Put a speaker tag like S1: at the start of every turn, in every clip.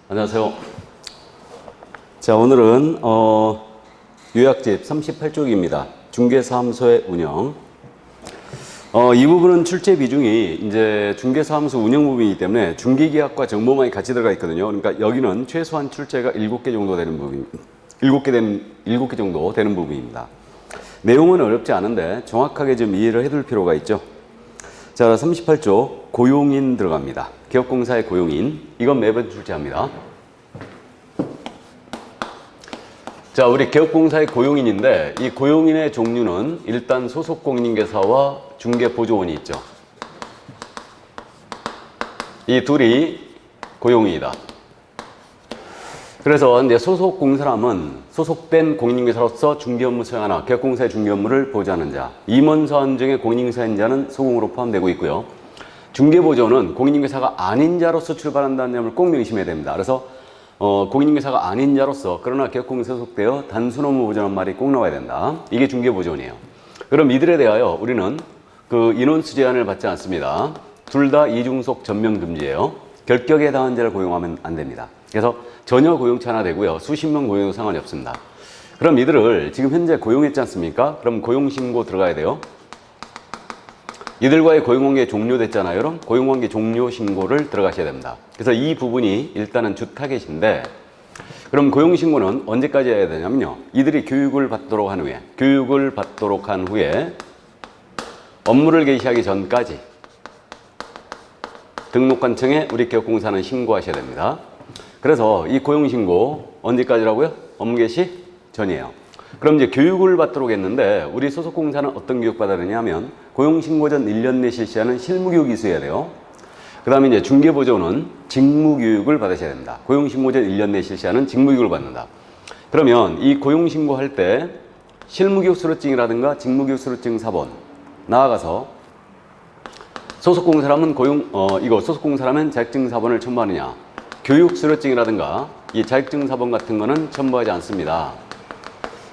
S1: 안녕하세요. 자, 오늘은 요약집 38쪽입니다. 중개사무소의 운영. 이 부분은 출제 비중이 이제 중개사무소 운영 부분이기 때문에 중개계약과 정보망이 같이 들어가 있거든요. 그러니까 여기는 최소한 출제가 7개 정도 되는 부분입니다. 7개 정도 되는 부분입니다. 내용은 어렵지 않은데 정확하게 좀 이해를 해둘 필요가 있죠. 자, 38쪽 고용인 들어갑니다. 기업공사의 고용인. 이건 매번 출제합니다. 자, 우리 기업공사의 고용인인데 이 고용인의 종류는 일단 소속 공인중개사와 중개보조원이 있죠. 이 둘이 고용인이다. 그래서 이제 소속 공사람은 소속된 공인중개사로서 중개업무 수행하나 기업공사의 중개업무를 보좌하는 자, 임원사원 중에 공인중개사인 자는 소공으로 포함되고 있고요. 중개보조원은 공인중개사가 아닌 자로서 출발한다는 점을 꼭 명심해야 됩니다. 그래서 공인중개사가 아닌 자로서 그러나 기업공사에 소속되어 단순 업무 보조하는 말이 꼭 나와야 된다. 이게 중개보조원이에요. 그럼 이들에 대하여 우리는 그 인원수 제한을 받지 않습니다. 둘 다 이중속 전면 금지예요. 결격에 해당한 자를 고용하면 안 됩니다. 그래서 전혀 고용치 않아 되고요. 수십 명 고용도 상관이 없습니다. 그럼 이들을 지금 현재 고용했지 않습니까? 그럼 고용신고 들어가야 돼요. 이들과의 고용관계 종료됐잖아요. 그럼 고용관계 종료 신고를 들어가셔야 됩니다. 그래서 이 부분이 일단은 주 타겟인데, 그럼 고용신고는 언제까지 해야 되냐면요. 이들이 교육을 받도록 한 후에 업무를 개시하기 전까지 등록관청에 우리 기업공사는 신고하셔야 됩니다. 그래서 이 고용신고 언제까지라고요? 업무 개시 전이에요. 그럼 이제 교육을 받도록 했는데 우리 소속공사는 어떤 교육 받아야 되냐면 고용신고 전 1년 내 실시하는 실무교육이 있어야 돼요. 그 다음에 이제 중개보조는 직무교육을 받으셔야 됩니다. 고용신고 전 1년 내 실시하는 직무교육을 받는다. 그러면 이 고용신고할 때 실무교육 수료증이라든가 직무교육 수료증 사본 나아가서 소속공사라면 소속공사라면 자격증 사본을 첨부하느냐, 교육 수료증이라든가 이 자격증 사본 같은 거는 첨부하지 않습니다.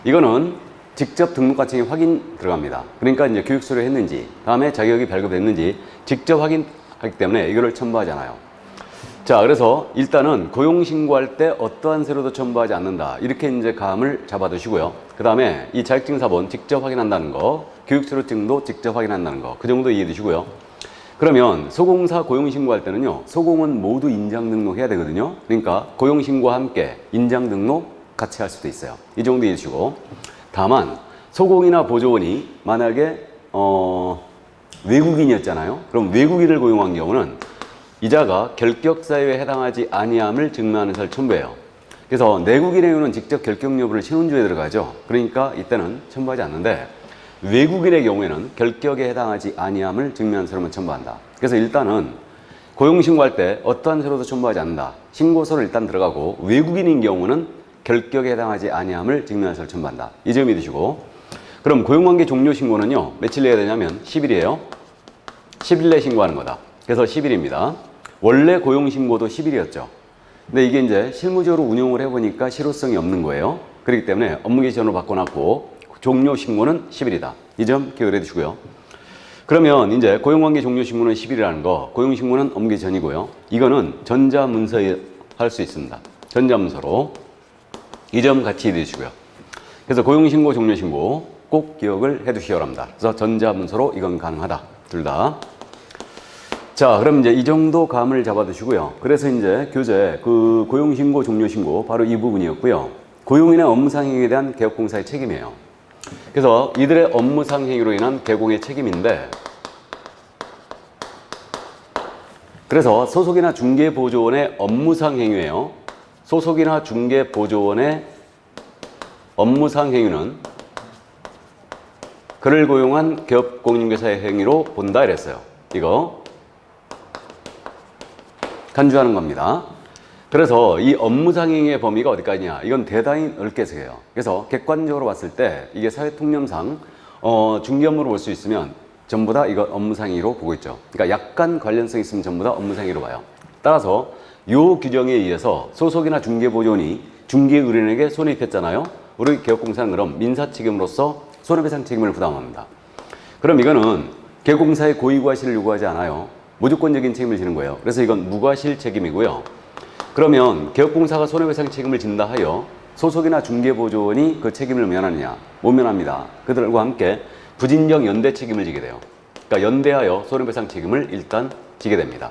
S1: 이거는 직접 등록관청에 확인 들어갑니다. 그러니까 이제 교육 수료했는지, 다음에 자격이 발급됐는지 직접 확인하기 때문에 이거를 첨부하잖아요. 자, 그래서 일단은 고용신고할 때 어떠한 서류도 첨부하지 않는다. 이렇게 이제 감을 잡아두시고요. 그 다음에 이 자격증 사본 직접 확인한다는 거, 교육 수료증도 직접 확인한다는 거, 그 정도 이해해 두시고요. 그러면 소공사 고용신고할 때는요, 소공은 모두 인장 등록해야 되거든요. 그러니까 고용신고와 함께 인장 등록 같이 할 수도 있어요. 이 정도 이해해 주시고, 다만 소공이나 보조원이 만약에 외국인이었잖아요. 그럼 외국인을 고용한 경우는 이자가 결격사유에 해당하지 아니함을 증명하는 사를 첨부해요. 그래서 내국인의 경우는 직접 결격 여부를 신원조에 들어가죠. 그러니까 이때는 첨부하지 않는데 외국인의 경우에는 결격에 해당하지 아니함을 증명하는 서류만 첨부한다. 그래서 일단은 고용신고할 때 어떠한 서류도 첨부하지 않는다. 신고서를 일단 들어가고 외국인인 경우는 결격에 해당하지 아니함을 증명하는 서류를 첨부한다. 이 점 믿으시고, 그럼 고용관계 종료 신고는요, 며칠 내야 되냐면 10일이에요. 10일 내 신고하는 거다. 그래서 10일입니다. 원래 고용신고도 10일이었죠. 근데 이게 이제 실무적으로 운용을 해보니까 실효성이 없는 거예요. 그렇기 때문에 업무개시 전으로 바꿔놨고 종료 신고는 10일이다. 이 점 기억을 해두시고요. 그러면 이제 고용관계 종료 신고는 10일이라는 거, 고용신고는 업무개시 전이고요. 이거는 전자문서에 할 수 있습니다. 전자문서로. 이 점 같이 해두시고요. 그래서 고용신고, 종료신고 꼭 기억을 해두시기 바랍니다. 그래서 전자문서로 이건 가능하다. 둘 다. 자, 그럼 이제 이 정도 감을 잡아두시고요. 그래서 이제 교재, 그 고용신고, 종료신고 바로 이 부분이었고요. 고용인의 업무상 행위에 대한 개업공사의 책임이에요. 그래서 이들의 업무상 행위로 인한 개공의 책임인데, 그래서 소속이나 중개보조원의 업무상 행위예요. 소속이나 중개보조원의 업무상 행위는 그를 고용한 기업공인중개사의 행위로 본다 이랬어요. 이거 간주하는 겁니다. 그래서 이 업무상 행위의 범위가 어디까지냐, 이건 대단히 넓게 해석해요. 그래서 객관적으로 봤을 때 이게 사회통념상 중개업무로 볼 수 있으면 전부 다 이거 업무상 행위로 보고 있죠. 그러니까 약간 관련성 있으면 전부 다 업무상 행위로 봐요. 따라서 이 규정에 의해서 소속이나 중개보조원이 중개의뢰인에게 손해 입혔잖아요. 우리 기업공사는 그럼 민사책임으로서 손해배상 책임을 부담합니다. 그럼 이거는 개공사의 고의과실을 요구하지 않아요. 무조건적인 책임을 지는 거예요. 그래서 이건 무과실 책임이고요. 그러면 개업공사가 손해배상 책임을 진다 하여 소속이나 중개보조원이 그 책임을 면하느냐? 못 면합니다. 그들과 함께 부진정 연대 책임을 지게 돼요. 그러니까 연대하여 손해배상 책임을 일단 지게 됩니다.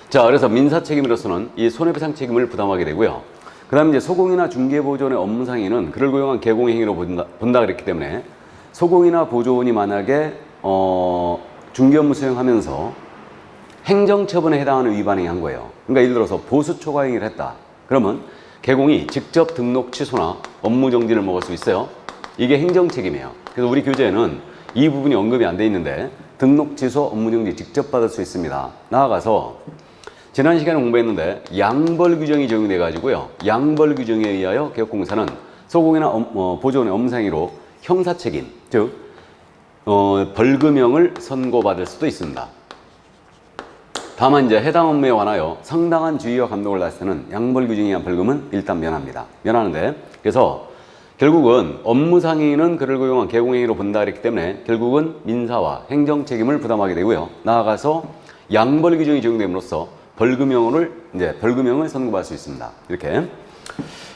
S1: 자, 그래서 민사 책임으로서는 이 손해배상 책임을 부담하게 되고요. 그 다음에 이제 소공이나 중개보조원의 업무상의는 그를 고용한 개공행위로 본다 그랬기 때문에 소공이나 보조원이 만약에 중개업무 수행하면서 행정처분에 해당하는 위반행위 한 거예요. 그러니까 예를 들어서 보수초과행위를 했다. 그러면 개공이 직접 등록 취소나 업무 정지를 먹을 수 있어요. 이게 행정책임이에요. 그래서 우리 교재에는 이 부분이 언급이 안 돼 있는데 등록 취소, 업무 정지 직접 받을 수 있습니다. 나아가서 지난 시간에 공부했는데 양벌 규정이 적용돼 가지고요. 양벌 규정에 의하여 개업공사는 소공이나 보조원의 업무상의로 형사책임, 즉 벌금형을 선고받을 수도 있습니다. 다만 이제 해당 업무에 관하여 상당한 주의와 감독을 다했을 때는 양벌 규정에 의한 벌금은 일단 면합니다. 면하는데 그래서 결국은 업무상의는 그를 고용한 개공행위로 본다 그랬기 때문에 결국은 민사와 행정책임을 부담하게 되고요. 나아가서 양벌 규정이 적용됨으로써 벌금형을 선고받을 수 있습니다. 이렇게.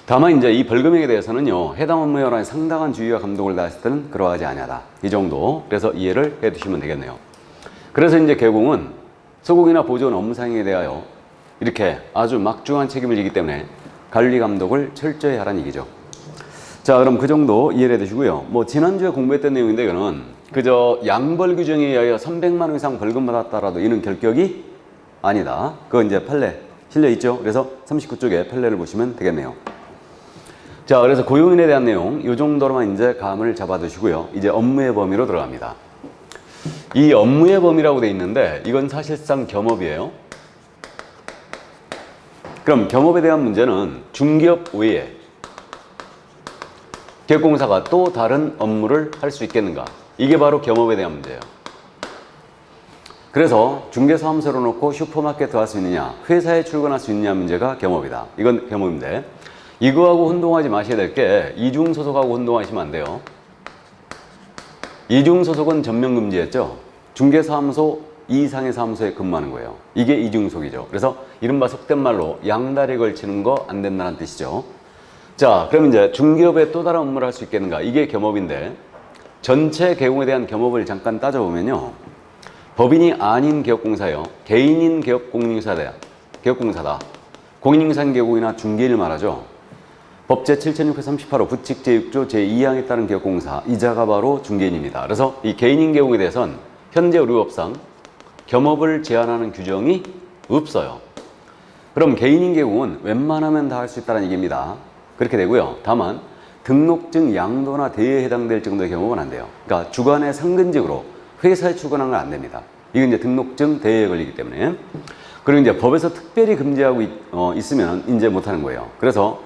S1: 다만 이제 이 벌금형에 대해서는요, 해당 업무에 관한 상당한 주의와 감독을 다했을 때는 그러하지 아니하다. 이 정도. 그래서 이해를 해 두시면 되겠네요. 그래서 이제 개공은 소공이나 보조원 업무상의에 대하여 이렇게 아주 막중한 책임을 지기 때문에 관리 감독을 철저히 하라는 얘기죠. 자, 그럼 그 정도 이해를 해 두시고요. 뭐 지난주에 공부했던 내용인데 이거는 그저 양벌 규정에 의하여 300만 원 이상 벌금 받았다라도 이는 결격이 아니다. 그거 이제 판례 실려 있죠. 그래서 39쪽에 판례를 보시면 되겠네요. 자, 그래서 고용인에 대한 내용 이 정도로만 이제 감을 잡아 두시고요. 이제 업무의 범위로 들어갑니다. 이 업무의 범위라고 돼 있는데 이건 사실상 겸업이에요. 그럼 겸업에 대한 문제는 중개업 외에 개업공사가 또 다른 업무를 할 수 있겠는가? 이게 바로 겸업에 대한 문제예요. 그래서 중개사무소로 놓고 슈퍼마켓도 할 수 있느냐, 회사에 출근할 수 있느냐 문제가 겸업이다. 이건 겸업인데 이거하고 혼동하지 마셔야 될 게 이중소속하고 혼동하시면 안 돼요. 이중소속은 전면금지였죠. 중개사무소 이상의 사무소에 근무하는 거예요. 이게 이중소속이죠. 그래서 이른바 속된 말로 양다리 걸치는 거 안 된다는 뜻이죠. 자, 그럼 이제 중개업에 또 다른 업무를 할 수 있겠는가? 이게 겸업인데 전체 개공에 대한 겸업을 잠깐 따져보면요. 법인이 아닌 개업공사요. 개인인 개업공사다. 공인인상개공이나 중개인을 말하죠. 법 제7638호 부칙 제6조 제2항에 따른 개업공사, 이자가 바로 중개인입니다. 그래서 이 개인인 개공에 대해서는 현재 의료법상 겸업을 제한하는 규정이 없어요. 그럼 개인인 개공은 웬만하면 다 할 수 있다는 얘기입니다. 그렇게 되고요. 다만 등록증 양도나 대여에 해당될 정도의 겸업은 안 돼요. 그러니까 주관의 상근직으로 회사에 출근하는 건 안 됩니다. 이건 이제 등록증 대여에 걸리기 때문에. 그리고 이제 법에서 특별히 금지하고 있으면 이제 못하는 거예요. 그래서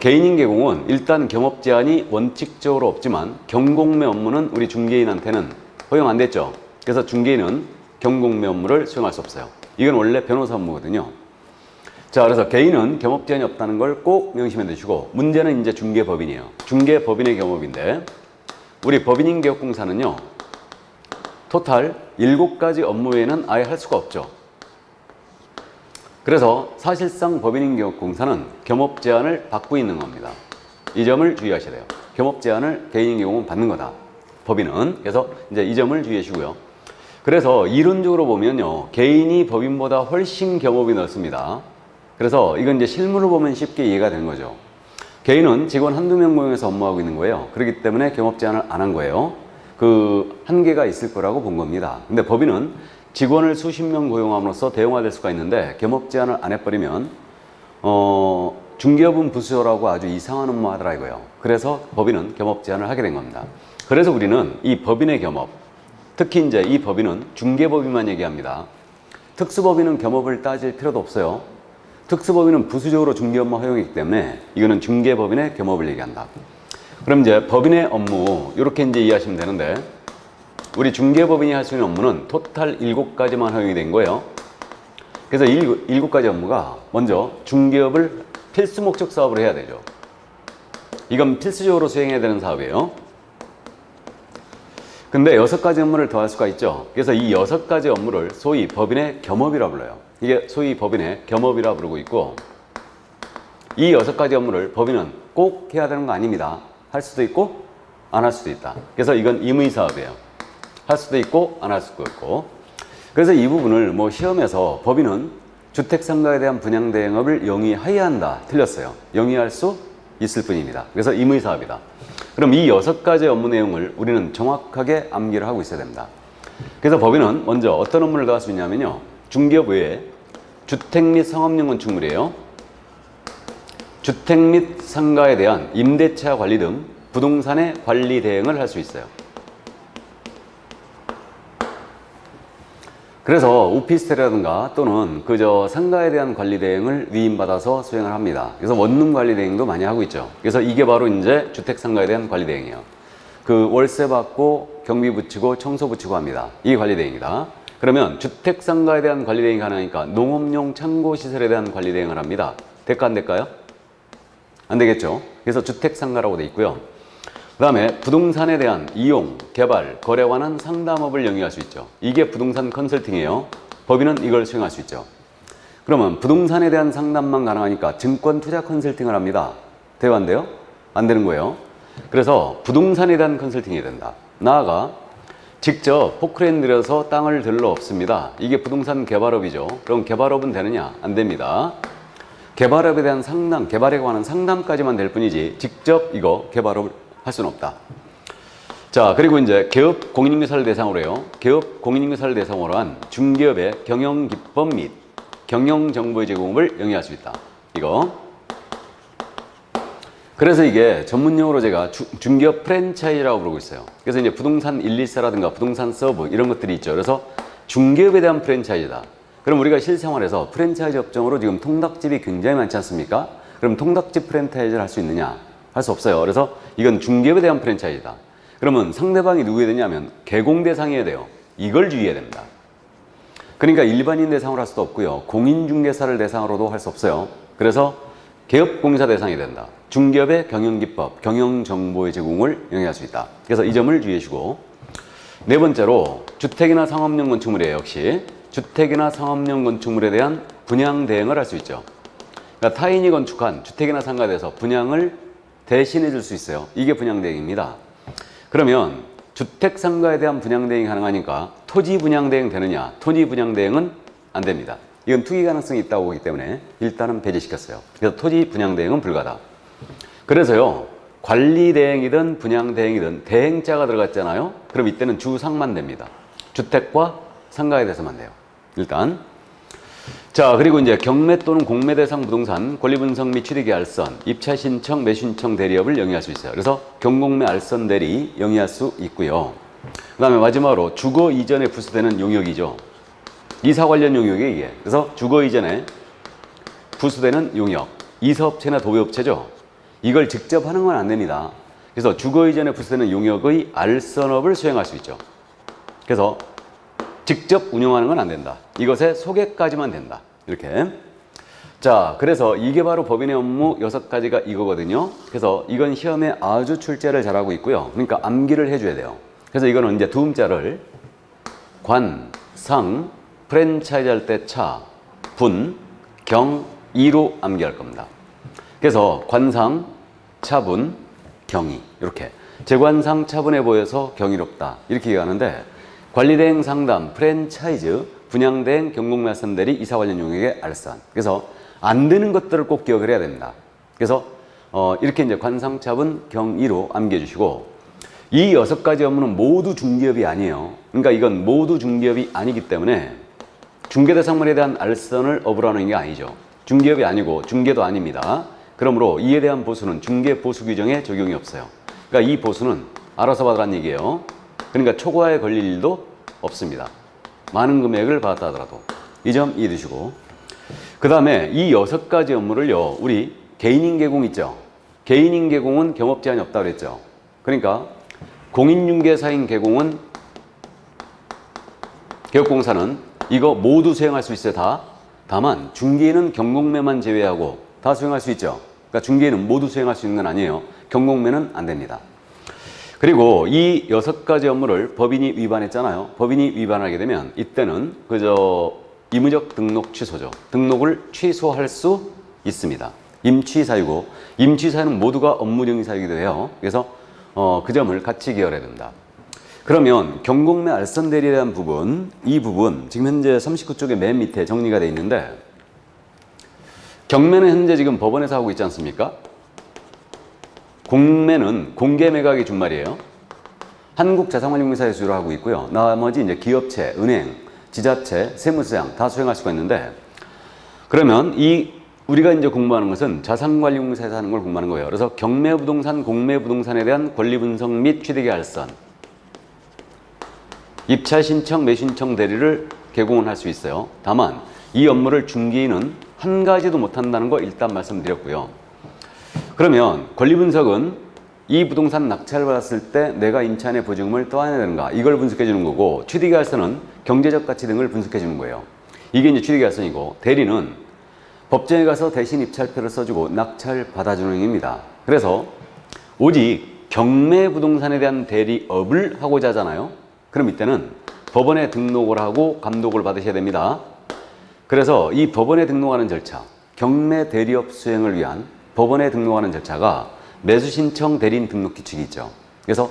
S1: 개인인 개공은 일단 겸업 제한이 원칙적으로 없지만 경공매 업무는 우리 중개인한테는 허용 안 됐죠. 그래서 중개인은 경공매 업무를 수행할 수 없어요. 이건 원래 변호사 업무거든요. 자, 그래서 개인은 겸업 제한이 없다는 걸 꼭 명심해 두시고 문제는 이제 중개법인이에요. 중개법인의 겸업인데 우리 법인인 개업공사는요. 토탈 7가지 업무 외에는 아예 할 수가 없죠. 그래서 사실상 법인인 개업공사는 겸업 제한을 받고 있는 겁니다. 이 점을 주의하셔야 돼요. 겸업 제한을 개인인 경우는 받는 거다. 법인은. 그래서 이제 이 점을 주의하시고요. 그래서 이론적으로 보면요. 개인이 법인보다 훨씬 겸업이 넓습니다. 그래서 이건 이제 실무를 보면 쉽게 이해가 되는 거죠. 개인은 직원 한두 명 고용해서 업무하고 있는 거예요. 그렇기 때문에 겸업 제한을 안 한 거예요. 그 한계가 있을 거라고 본 겁니다. 근데 법인은 직원을 수십 명 고용함으로써 대형화될 수가 있는데 겸업 제한을 안 해버리면 중개업은 부수요라고 아주 이상한 업무 하더라 이거예요. 그래서 법인은 겸업 제한을 하게 된 겁니다. 그래서 우리는 이 법인의 겸업, 특히 이제 이 법인은 중개법인만 얘기합니다. 특수법인은 겸업을 따질 필요도 없어요. 특수법인은 부수적으로 중개업무 허용이기 때문에 이거는 중개법인의 겸업을 얘기한다. 그럼 이제 법인의 업무 이렇게 이제 이해하시면 되는데 우리 중개법인이 할 수 있는 업무는 토탈 7가지만 허용이 된 거예요. 그래서 7가지 업무가 먼저 중개업을 필수 목적 사업으로 해야 되죠. 이건 필수적으로 수행해야 되는 사업이에요. 근데 6가지 업무를 더할 수가 있죠. 그래서 이 6가지 업무를 소위 법인의 겸업이라 불러요. 이게 소위 법인의 겸업이라 부르고 있고, 이 6가지 업무를 법인은 꼭 해야 되는 거 아닙니다. 할 수도 있고 안 할 수도 있다. 그래서 이건 임의사업이에요. 할 수도 있고 안 할 수도 있고. 그래서 이 부분을 뭐 시험에서 법인은 주택상가에 대한 분양대행업을 영위해야 한다. 틀렸어요. 영위할 수 있을 뿐입니다. 그래서 임의사업이다. 그럼 이 6가지 업무 내용을 우리는 정확하게 암기를 하고 있어야 됩니다. 그래서 법인은 먼저 어떤 업무를 더 할 수 있냐면요. 중개업 외에 주택 및 상업용 건축물이에요. 주택 및 상가에 대한 임대차 관리 등 부동산의 관리 대행을 할 수 있어요. 그래서 오피스텔이라든가 또는 그저 상가에 대한 관리 대행을 위임받아서 수행을 합니다. 그래서 원룸 관리 대행도 많이 하고 있죠. 그래서 이게 바로 이제 주택 상가에 대한 관리 대행이에요. 그 월세 받고 경비 붙이고 청소 붙이고 합니다. 이 관리 대행이다. 그러면 주택 상가에 대한 관리 대행이 가능하니까 농업용 창고 시설에 대한 관리 대행을 합니다. 될까 안 될까요? 안 되겠죠. 그래서 주택 상가라고 돼 있고요. 그 다음에 부동산에 대한 이용, 개발, 거래에 관한 상담업을 영위할 수 있죠. 이게 부동산 컨설팅이에요. 법인은 이걸 수행할 수 있죠. 그러면 부동산에 대한 상담만 가능하니까 증권 투자 컨설팅을 합니다. 돼요, 안 돼요? 안 되는 거예요. 그래서 부동산에 대한 컨설팅이 된다. 나아가 직접 포크레인 들여서 땅을 들러 없습니다. 이게 부동산 개발업이죠. 그럼 개발업은 되느냐? 안 됩니다. 개발업에 대한 상담, 개발에 관한 상담까지만 될 뿐이지 직접 이거 개발업을 할 수는 없다. 자, 그리고 이제 개업 공인인증서를 대상으로 해요. 개업 공인인증서를 대상으로 한 중개업의 경영 기법 및 경영 정보의 제공을 영위할 수 있다. 이거. 그래서 이게 전문용어로 제가 중개업 프랜차이즈라고 부르고 있어요. 그래서 이제 부동산 114라든가 부동산 서브 이런 것들이 있죠. 그래서 중개업에 대한 프랜차이즈다. 그럼 우리가 실생활에서 프랜차이즈 업종으로 지금 통닭집이 굉장히 많지 않습니까? 그럼 통닭집 프랜차이즈를 할 수 있느냐? 할 수 없어요. 그래서 이건 중개업에 대한 프랜차이즈다. 그러면 상대방이 누구여야 되냐면 개공 대상이어야 돼요. 이걸 주의해야 됩니다. 그러니까 일반인 대상으로 할 수도 없고요. 공인중개사를 대상으로도 할 수 없어요. 그래서 개업공사 대상이 된다. 중개업의 경영기법, 경영정보의 제공을 영위할 수 있다. 그래서 이 점을 주의해 주시고, 네 번째로 주택이나 상업용 건축물이에요. 역시 주택이나 상업용 건축물에 대한 분양 대행을 할 수 있죠. 그러니까 타인이 건축한 주택이나 상가에 대해서 분양을 대신해 줄 수 있어요. 이게 분양대행입니다. 그러면 주택 상가에 대한 분양대행이 가능하니까 토지 분양대행 되느냐? 토지 분양대행은 안 됩니다. 이건 투기 가능성이 있다고 보기 때문에 일단은 배제시켰어요. 그래서 토지 분양대행은 불가다. 그래서요, 관리대행이든 분양대행이든 대행자가 들어갔잖아요. 그럼 이때는 주상만 됩니다. 주택과 상가에 대해서만 돼요. 일단. 자, 그리고 이제 경매 또는 공매 대상 부동산 권리분석 및 취득의 알선, 입차 신청, 매수신청 대리업을 영위할 수 있어요. 그래서 경공매 알선 대리 영위할 수 있고요. 그 다음에 마지막으로 주거 이전에 부수되는 용역이죠. 이사 관련 용역이 이게. 그래서 주거 이전에 부수되는 용역, 이사업체나 도배업체죠. 이걸 직접 하는 건 안 됩니다. 그래서 주거 이전에 부수되는 용역의 알선업을 수행할 수 있죠. 그래서 직접 운영하는 건 안 된다. 이것의 소개까지만 된다. 이렇게. 자, 그래서 이게 바로 법인의 업무 6가지가 이거거든요. 그래서 이건 시험에 아주 출제를 잘하고 있고요. 그러니까 암기를 해줘야 돼요. 그래서 이거는 이제 두 음자를 관, 상, 프랜차이즈 할 때 차, 분, 경, 이로 암기할 겁니다. 그래서 관상, 차분, 경이 이렇게 재관상 차분해 보여서 경이롭다 이렇게 얘기하는데, 관리대행 상담, 프랜차이즈, 분양대행, 경공말선 대리, 이사 관련 용역의 알선. 그래서 안 되는 것들을 꼭 기억을 해야 됩니다. 그래서 이렇게 이제 관상, 차분, 경이로 암기해 주시고, 이 6가지 업무는 모두 중개업이 아니에요. 그러니까 이건 모두 중개업이 아니기 때문에 중개대상물에 대한 알선을 업으로 하는 게 아니죠. 중개업이 아니고 중개도 아닙니다. 그러므로 이에 대한 보수는 중개 보수 규정에 적용이 없어요. 그러니까 이 보수는 알아서 받으라는 얘기예요. 그러니까 초과에 걸릴 일도 없습니다. 많은 금액을 받았다 하더라도. 이 점 이해해 두시고, 그 다음에 이 6가지 업무를요, 우리 개인인 개공 있죠. 개인인 개공은 경업 제한이 없다고 그랬죠. 그러니까 공인중개사인 개공은, 개업공사는 이거 모두 수행할 수 있어요. 다. 다만 중개인은 경공매만 제외하고 다 수행할 수 있죠. 그러니까 중개인은 모두 수행할 수 있는 건 아니에요. 경공매는 안 됩니다. 그리고 이 6가지 업무를 법인이 위반했잖아요. 법인이 위반하게 되면 이때는 그저 의무적 등록 취소죠. 등록을 취소할 수 있습니다. 임취 사유고, 임취 사유는 모두가 업무정지 사유이기도 해요. 그래서 그 점을 같이 기억해야 된다. 그러면 경공매 알선 대리에 대한 부분, 이 부분 지금 현재 39쪽의 맨 밑에 정리가 되어 있는데, 경매는 현재 지금 법원에서 하고 있지 않습니까? 공매는 공개 매각이 준말이에요. 한국자산관리공사에서 주로 하고 있고요. 나머지 이제 기업체, 은행, 지자체, 세무서장 다 수행할 수가 있는데, 그러면 우리가 이제 공부하는 것은 자산관리공사에서 하는 걸 공부하는 거예요. 그래서 경매부동산, 공매부동산에 대한 권리분석 및 취득의 알선, 입찰신청, 매수신청 대리를 개공을 할 수 있어요. 다만 이 업무를 중개인은 한 가지도 못한다는 거 일단 말씀드렸고요. 그러면 권리분석은 이 부동산 낙찰을 받았을 때 내가 임차인의 보증금을 떠안아야 되는가, 이걸 분석해 주는 거고, 취득의 알선은 경제적 가치 등을 분석해 주는 거예요. 이게 이제 취득의 알선이고, 대리는 법정에 가서 대신 입찰표를 써주고 낙찰 받아주는 행위입니다. 그래서 오직 경매 부동산에 대한 대리업을 하고자 하잖아요. 그럼 이때는 법원에 등록을 하고 감독을 받으셔야 됩니다. 그래서 이 법원에 등록하는 절차, 경매 대리업 수행을 위한 법원에 등록하는 절차가 매수신청 대리인 등록 규칙이 있죠. 그래서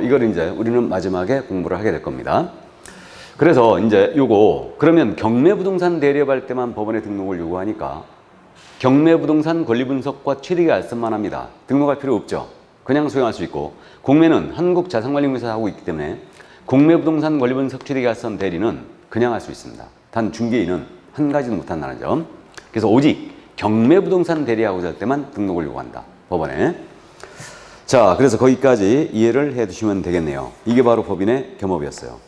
S1: 이걸 이제 우리는 마지막에 공부를 하게 될 겁니다. 그래서 이제 그러면 경매부동산 대리업할 때만 법원에 등록을 요구하니까 경매부동산 권리분석과 취득의 알선만 합니다. 등록할 필요 없죠. 그냥 수행할 수 있고, 공매는 한국자산관리공사에서 하고 있기 때문에 공매부동산 권리분석 취득의 알선 대리는 그냥 할 수 있습니다. 단 중개인은 한 가지도 못한다는 점. 그래서 오직 경매부동산 대리하고자 할 때만 등록을 요구한다, 법원에. 자, 그래서 거기까지 이해를 해 두시면 되겠네요. 이게 바로 법인의 겸업이었어요.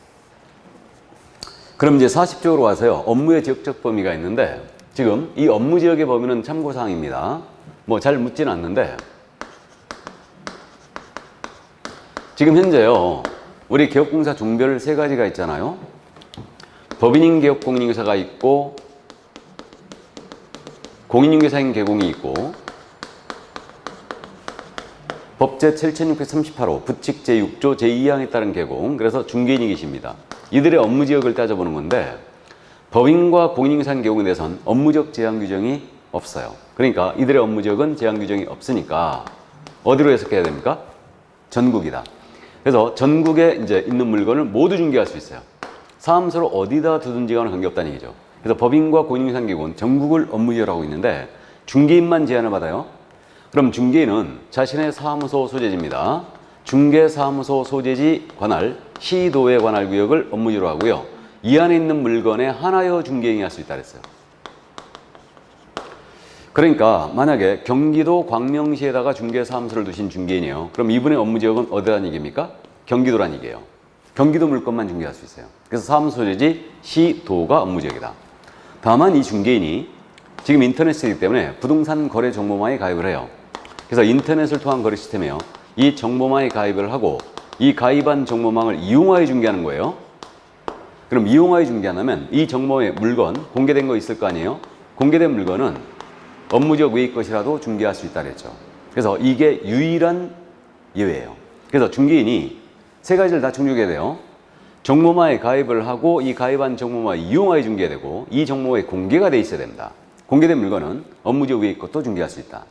S1: 그럼 이제 40쪽으로 와서요, 업무의 지역적 범위가 있는데, 지금 이 업무 지역의 범위는 참고사항입니다. 뭐 잘 묻지는 않는데, 지금 현재요, 우리 개업공사 종별 3가지가 있잖아요. 법인인 개업 공인인계사가 있고, 공인인계사인 개공이 있고, 법제 7638호 부칙 제6조 제2항에 따른 개공, 그래서 중개인이 계십니다. 이들의 업무 지역을 따져보는 건데, 법인과 공인인계사인 개공에 대해서는 업무적 제한 규정이 없어요. 그러니까 이들의 업무 지역은 제한 규정이 없으니까 어디로 해석해야 됩니까? 전국이다. 그래서 전국에 이제 있는 물건을 모두 중개할 수 있어요. 사무소를 어디다 두든지와는 관계없다는 얘기죠. 그래서 법인과 공인인계사인 개공은 전국을 업무 지역으로 하고 있는데, 중개인만 제한을 받아요. 그럼 중개인은 자신의 사무소 소재지입니다. 중개사무소 소재지 관할, 시도에 관할 구역을 업무지로 하고요. 이 안에 있는 물건에 한하여 중개인이 할 수 있다 그랬어요. 그러니까 만약에 경기도 광명시에다가 중개사무소를 두신 중개인이에요. 그럼 이분의 업무지역은 어디라는 얘기입니까? 경기도란 얘기예요. 경기도 물건만 중개할 수 있어요. 그래서 사무소 소재지 시도가 업무지역이다. 다만 이 중개인이 지금 인터넷이기 때문에 부동산 거래 정보망에 가입을 해요. 그래서 인터넷을 통한 거래 시스템이에요. 이 정보망에 가입을 하고 이 가입한 정보망을 이용하여 중개하는 거예요. 그럼 이용하여 중개하려면 이 정보의 물건 공개된 거 있을 거 아니에요? 공개된 물건은 업무지역 외의 것이라도 중개할 수 있다 그랬죠. 그래서 이게 유일한 예외예요. 그래서 중개인이 3가지를 다 충족해야 돼요. 정보망에 가입을 하고 이 가입한 정보망을 이용하여 중개해야 되고, 이 정보에 공개가 돼 있어야 됩니다. 공개된 물건은 업무지역 외의 것도 중개할 수 있다.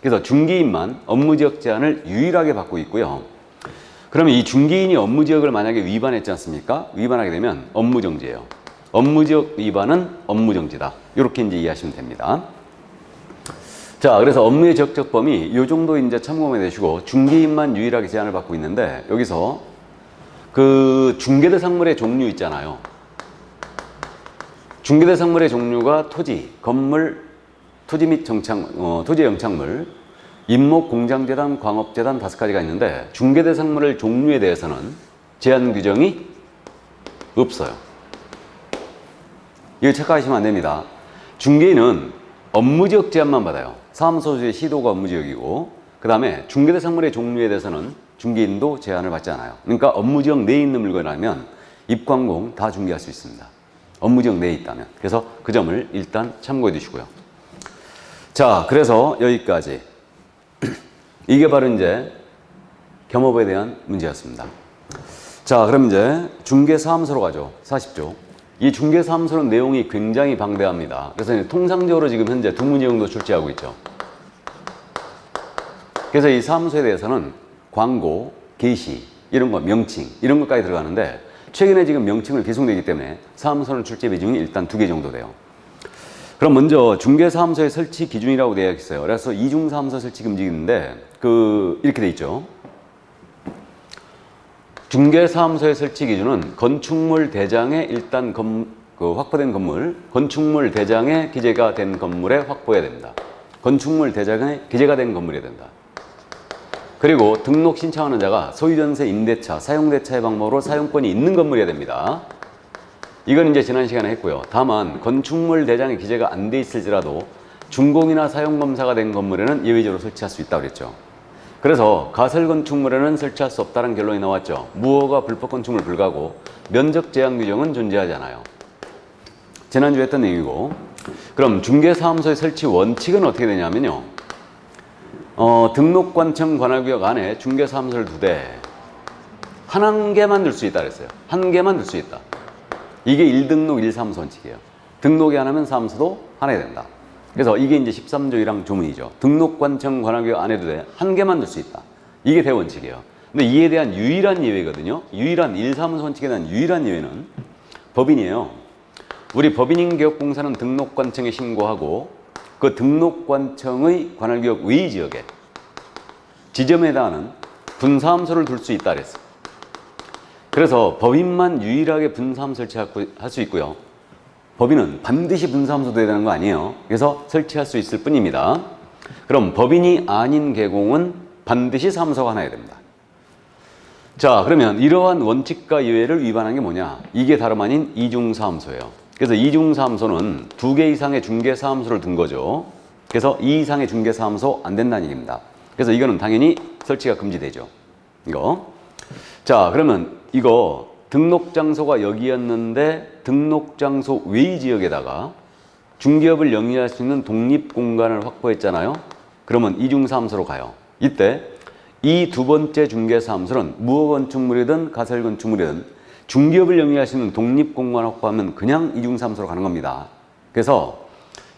S1: 그래서 중개인만 업무지역 제한을 유일하게 받고 있고요. 그러면 이 중개인이 업무지역을 만약에 위반했지 않습니까? 위반하게 되면 업무정지예요. 업무지역 위반은 업무정지다. 이렇게 이제 이해하시면 됩니다. 자, 그래서 업무의 지역적 범위 이 정도 이제 참고해 두시고, 중개인만 유일하게 제한을 받고 있는데, 여기서 그 중개대상물의 종류 있잖아요. 중개대상물의 종류가 토지, 건물, 토지 및 토지 영창물, 임목, 공장재단, 광업재단 5가지가 있는데, 중개대상물의 종류에 대해서는 제한 규정이 없어요. 이거 착각하시면 안 됩니다. 중개인은 업무지역 제한만 받아요. 사무소의 시도가 업무지역이고, 그 다음에 중개대상물의 종류에 대해서는 중개인도 제한을 받지 않아요. 그러니까 업무지역 내에 있는 물건이라면 입광공 다 중개할 수 있습니다. 업무지역 내에 있다면. 그래서 그 점을 일단 참고해 두시고요. 자, 그래서 여기까지. 이게 바로 이제 겸업에 대한 문제였습니다. 자, 그럼 이제 중개사무소로 가죠. 40조. 이 중개사무소는 내용이 굉장히 방대합니다. 그래서 이제 통상적으로 지금 현재 두 문제 정도 출제하고 있죠. 그래서 이 사무소에 대해서는 광고, 게시, 이런 거, 명칭, 이런 것까지 들어가는데 최근에 지금 명칭을 계속내기 때문에 사무소는 출제 비중이 일단 2개 정도 돼요. 그럼 먼저 중개사무소의 설치 기준이라고 되어 있어요. 그래서 이중사무소 설치 금지인데 이렇게 돼 있죠. 중개사무소의 설치 기준은 건축물 대장에 일단 확보된 건물, 건축물 대장에 기재가 된 건물에 확보해야 됩니다. 건축물 대장에 기재가 된 건물이 된다. 그리고 등록 신청하는 자가 소유전세, 임대차, 사용대차의 방법으로 사용권이 있는 건물이어야 됩니다. 이건 이제 지난 시간에 했고요. 다만 건축물 대장에 기재가 안 돼 있을지라도 준공이나 사용검사가 된 건물에는 예외적으로 설치할 수 있다고 그랬죠. 그래서 가설건축물에는 설치할 수 없다는 결론이 나왔죠. 무허가 불법건축물 불가고 면적 제한 규정은 존재하지 않아요. 지난주에 했던 내용이고, 그럼 중개사무소의 설치 원칙은 어떻게 되냐면요. 등록관청 관할구역 안에 중개사무소를 두되 한 개만 둘 수 있다 그랬어요. 한 개만 둘 수 있다. 이게 1등록 1사무소 원칙이에요. 등록이 안 하면 사무소도 하나 해야 된다. 그래서 이게 이제 13조 1항 조문이죠. 등록관청 관할구역 안에 두되 한 개만 둘 수 있다. 이게 대원칙이에요. 근데 이에 대한 유일한 예외거든요. 유일한 1사무소 원칙에 대한 유일한 예외는 법인이에요. 우리 법인인개업공사는 등록관청에 신고하고 그 등록관청의 관할구역 외의 지역에 지점에 해당하는 분사무소를 둘 수 있다 그랬어요. 그래서 법인만 유일하게 분사무소 설치할 수 있고요. 법인은 반드시 분사무소 돼야 되는 거 아니에요. 그래서 설치할 수 있을 뿐입니다. 그럼 법인이 아닌 개공은 반드시 사무소가 하나 해야 됩니다. 자, 그러면 이러한 원칙과 예외를 위반한 게 뭐냐? 이게 다름 아닌 이중사무소예요. 그래서 이중사무소는 2개 이상의 중개사무소를 둔 거죠. 그래서 2 이상의 중개사무소 안 된다는 얘기입니다. 그래서 이거는 당연히 설치가 금지되죠. 이거. 자, 그러면 이거 등록장소가 여기였는데 등록장소 외의 지역에다가 중개업을 영위할 수 있는 독립공간을 확보했잖아요. 그러면 이중사무소로 가요. 이때 이 두 번째 중개사무소는 무허건축물이든 가설건축물이든 중개업을 영위할 수 있는 독립공간을 확보하면 그냥 이중사무소로 가는 겁니다. 그래서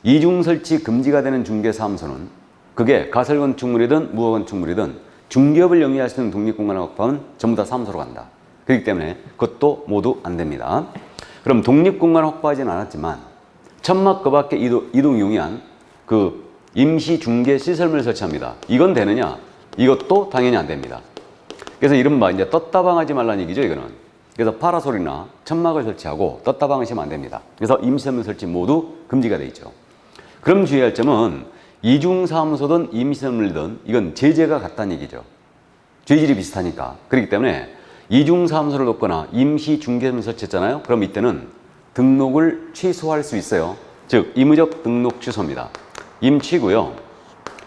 S1: 이중설치 금지가 되는 중개사무소는 그게 가설건축물이든 무허건축물이든 중개업을 영위할 수 있는 독립공간을 확보하면 전부 다 사무소로 간다. 그렇기 때문에 그것도 모두 안 됩니다. 그럼 독립공간을 확보하지는 않았지만 천막 그 밖에 이동 용이한 임시 중개 시설물을 설치합니다. 이건 되느냐? 이것도 당연히 안 됩니다. 그래서 이른바 이제 떴다방하지 말라는 얘기죠, 이거는. 그래서 파라솔이나 천막을 설치하고 떴다방하시면 안 됩니다. 그래서 임시설물 설치 모두 금지가 돼 있죠. 그럼 주의할 점은 이중사무소든 임시설물이든 이건 제재가 같다는 얘기죠. 죄질이 비슷하니까. 그렇기 때문에 이중사무소를 놓거나 임시중개점을 설치했잖아요. 그럼 이때는 등록을 취소할 수 있어요. 즉 임의적 등록 취소입니다. 임취고요.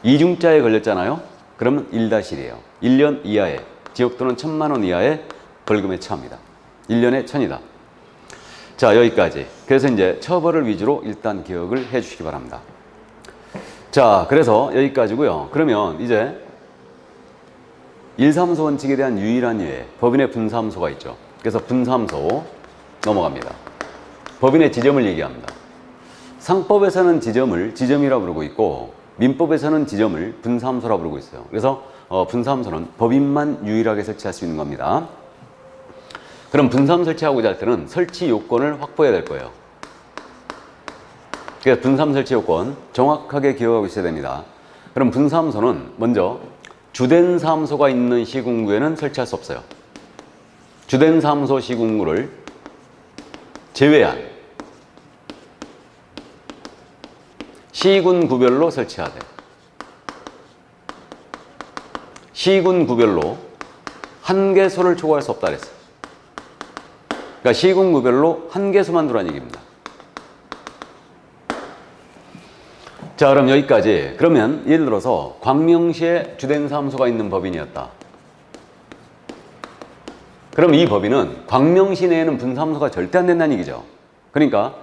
S1: 이중자에 걸렸잖아요. 그러면 1-1이에요. 1년 이하의 지역 또는 1,000만 원 이하의 벌금에 처합니다. 1년에 1,000이다. 자, 여기까지. 그래서 이제 처벌을 위주로 일단 기억을 해 주시기 바랍니다. 자, 그래서 여기까지고요. 그러면 이제 1사무소 원칙에 대한 유일한 예외, 법인의 분사무소가 있죠. 그래서 분사무소 넘어갑니다. 법인의 지점을 얘기합니다. 상법에서는 지점을 지점이라고 부르고 있고 민법에서는 지점을 분사무소라고 부르고 있어요. 그래서 분사무소는 법인만 유일하게 설치할 수 있는 겁니다. 그럼 분사무소 설치하고자 할 때는 설치 요건을 확보해야 될 거예요. 그래서 분사무소 설치 요건 정확하게 기억하고 있어야 됩니다. 그럼 분사무소는 먼저 주된 사무소가 있는 시군구에는 설치할 수 없어요. 주된 사무소 시군구를 제외한 시군구별로 설치해야 돼요. 시군구별로 한 개소를 초과할 수 없다 그랬어요. 그러니까 시군구별로 한 개소만 두라는 얘기입니다. 자, 그럼 여기까지. 그러면 예를 들어서 광명시에 주된 사무소가 있는 법인이었다. 그럼 이 법인은 광명시 내에는 분사무소가 절대 안 된다는 얘기죠. 그러니까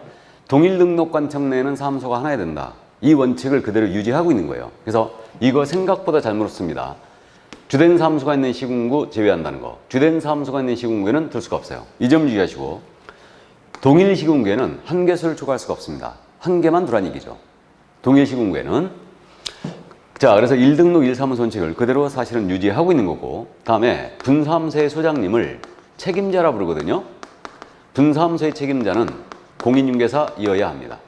S1: 동일등록관청 내에는 사무소가 하나 해야 된다. 이 원칙을 그대로 유지하고 있는 거예요. 그래서 이거 생각보다 잘 물었습니다. 주된 사무소가 있는 시군구 제외한다는 거. 주된 사무소가 있는 시군구에는 들 수가 없어요. 이 점 주의하시고, 동일 시군구에는 한 개수를 추가할 수가 없습니다. 한 개만 두란 얘기죠. 동일 시군구에는. 자, 그래서 1등록 1사무 원칙을 그대로 사실은 유지하고 있는 거고, 다음에 분사무소의 소장님을 책임자라 부르거든요. 분사무소의 책임자는 공인중개사이어야 합니다.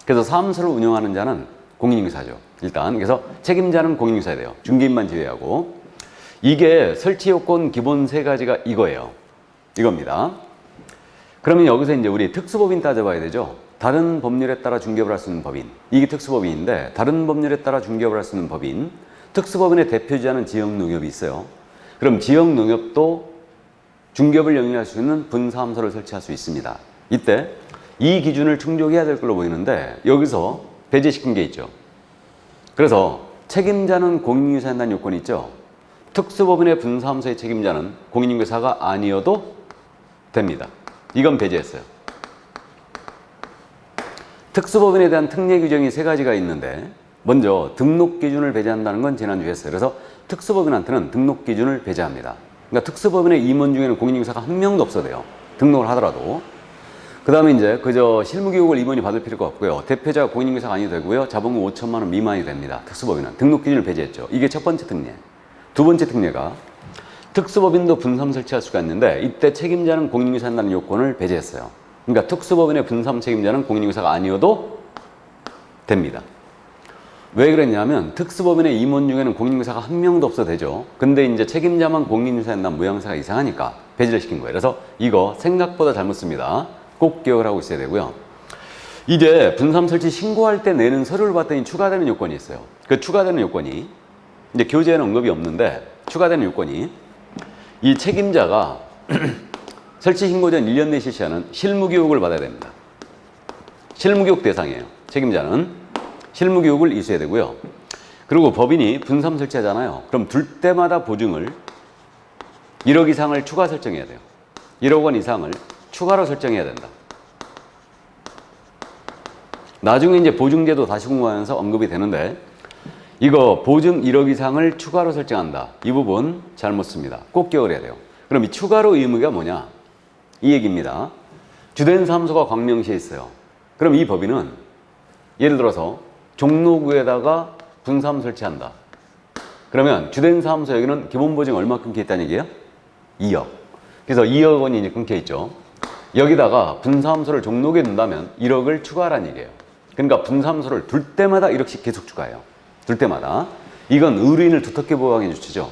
S1: 그래서 사무소를 운영하는 자는 공인중개사죠. 일단 그래서 책임자는 공인중개사야 돼요. 중개인만 제외하고. 이게 설치 요건 기본 세 가지가 이거예요. 이겁니다. 그러면 여기서 이제 우리 특수법인 따져봐야 되죠. 다른 법률에 따라 중개업을 할 수 있는 법인. 이게 특수법인인데 다른 법률에 따라 중개업을 할 수 있는 법인. 특수법인의 대표주자는 지역농협이 있어요. 그럼 지역농협도 중개업을 영위할 수 있는 분사무소를 설치할 수 있습니다. 이때 이 기준을 충족해야 될 걸로 보이는데 여기서 배제시킨 게 있죠. 그래서 책임자는 공인중개사에 한다는 요건이 있죠. 특수법인의 분사무소의 책임자는 공인중개사가 아니어도 됩니다. 이건 배제했어요. 특수법인에 대한 특례 규정이 세 가지가 있는데 먼저 등록 기준을 배제한다는 건 지난주에 했어요. 그래서 특수법인한테는 등록 기준을 배제합니다. 그러니까 특수법인의 임원 중에는 공인중개사가 한 명도 없어도 돼요. 등록을 하더라도. 그 다음에 이제 그저 실무교육을 임원이 받을 필요가 없고요. 대표자가 공인중개사가 아니어도 되고요. 자본금 5천만 원 미만이 됩니다. 특수법인은. 등록 기준을 배제했죠. 이게 첫 번째 특례. 두 번째 특례가 특수법인도 분사무 설치할 수가 있는데 이때 책임자는 공인중개사 한다는 요건을 배제했어요. 그러니까 특수법인의 분사무 책임자는 공인중개사가 아니어도 됩니다. 왜 그랬냐면 특수법인의 임원 중에는 공인중개사가 한 명도 없어도 되죠. 근데 이제 책임자만 공인중개사 한다면 모양새가 이상하니까 배제를 시킨 거예요. 그래서 이거 생각보다 잘못 씁니다. 꼭 기억을 하고 있어야 되고요. 이제 분사무 설치 신고할 때 내는 서류를 봤더니 추가되는 요건이 있어요. 그 추가되는 요건이 이제 교재에는 언급이 없는데 추가되는 요건이 이 책임자가 설치 신고 전 1년 내에 실시하는 실무교육을 받아야 됩니다. 실무교육 대상이에요. 책임자는 실무교육을 이수해야 되고요. 그리고 법인이 분사무 설치하잖아요. 그럼 둘 때마다 보증을 1억 이상을 추가 설정해야 돼요. 1억 원 이상을 추가로 설정해야 된다. 나중에 이제 보증제도 다시 공부하면서 언급이 되는데 이거 보증 1억 이상을 추가로 설정한다. 이 부분 잘못 씁니다. 꼭 기억을 해야 돼요. 그럼 이 추가로 의무가 뭐냐? 이 얘기입니다. 주된 사무소가 광명시에 있어요. 그럼 이 법인은 예를 들어서 종로구에다가 분사무 설치한다. 그러면 주된 사무소 여기는 기본 보증 얼마 끊겨 있다는 얘기예요? 2억. 그래서 2억 원이 이제 끊겨 있죠. 여기다가 분사무소를 종로구에 둔다면 1억을 추가하라는 얘기예요. 그러니까 분사무소를 둘 때마다 1억씩 계속 추가해요. 둘 때마다. 이건 의뢰인을 두텁게 보호하기 조치죠.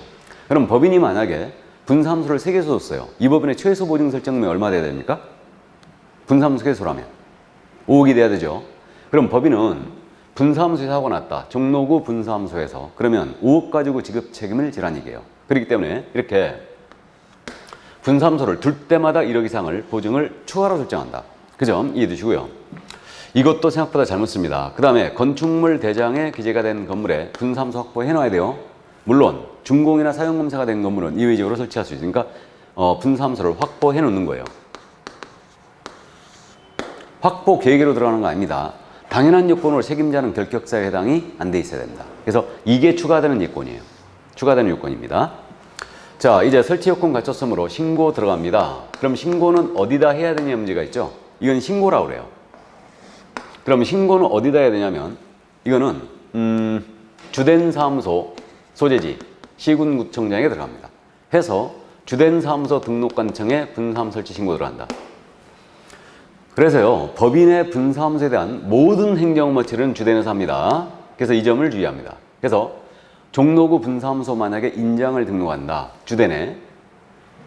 S1: 그럼 법인이 만약에 분사무소를 3개 줬어요. 이 법인의 최소 보증 설정금이 얼마 돼야 됩니까? 분사무소 개소라면 5억이 돼야 되죠. 그럼 법인은 분사무소에서 하고 났다. 종로구 분사무소에서. 그러면 5억 가지고 지급 책임을 지라는 얘기예요. 그렇기 때문에 이렇게 분사무소를 둘 때마다 1억 이상을 보증을 추가로 설정한다. 그 점 이해해 두시고요. 이것도 생각보다 잘못 씁니다. 그 다음에 건축물 대장에 기재가 된 건물에 분사무소 확보해 놔야 돼요. 물론 준공이나 사용검사가 된 건물은 이외적으로 설치할 수 있으니까 분사무소를 확보해 놓는 거예요. 확보 계획으로 들어가는 거 아닙니다. 당연한 요건으로 책임자는 결격사유에 해당이 안 돼 있어야 됩니다. 그래서 이게 추가되는 요건이에요. 추가되는 요건입니다. 자, 이제 설치 요건 갖췄으므로 신고 들어갑니다. 그럼 신고는 어디다 해야 되냐 문제가 있죠. 이건 신고라고 그래요. 그럼 신고는 어디다 해야 되냐면 이거는 주된 사무소 소재지 시군구청장에 들어갑니다. 해서 주된 사무소 등록관청에 분사무 설치 신고 들어간다. 그래서요, 법인의 분사무소에 대한 모든 행정업무처리는 주된에서 합니다. 그래서 이 점을 주의합니다. 그래서 종로구 분사무소 만약에 인장을 등록한다. 주된에.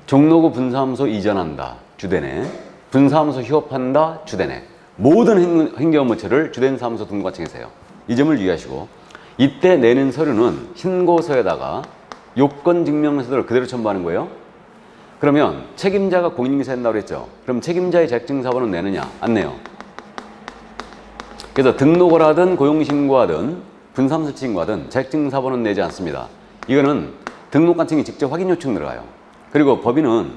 S1: 종로구 분사무소 이전한다. 주된에. 분사무소 휴업한다. 주된에. 모든 행정업무처를 주된 사무소 등록관청에서 해요. 이 점을 유의하시고 이때 내는 서류는 신고서에다가 요건증명서를 그대로 첨부하는 거예요. 그러면 책임자가 공인중개사 한다고 그랬죠. 그럼 책임자의 자격증사본은 내느냐? 안 내요. 그래서 등록을 하든 고용신고하든 분사무소 신고하든 자격증사본은 내지 않습니다. 이거는 등록관청이 직접 확인 요청 들어가요. 그리고 법인은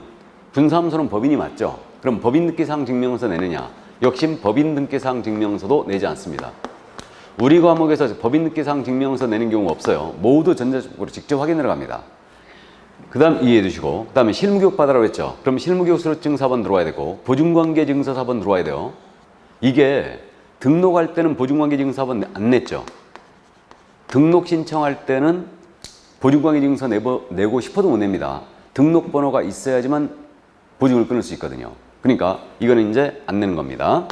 S1: 분사무소는 법인이 맞죠. 그럼 법인 등기사항 증명서 내느냐? 역시 법인 등기사항 증명서도 내지 않습니다. 우리 과목에서 법인등기상 증명서 내는 경우가 없어요. 모두 전자적으로 직접 확인을 합니다. 그 다음 이해해 두시고, 그 다음에 실무교육 받으라고 했죠. 그럼 실무교육 수료증 4번 들어와야 되고, 보증관계증서 4번 들어와야 돼요. 이게 등록할 때는 보증관계증서 4번 안 냈죠. 등록 신청할 때는 보증관계증서 내고 싶어도 못 냅니다. 등록번호가 있어야지만 보증을 끊을 수 있거든요. 그러니까 이거는 이제 안 내는 겁니다.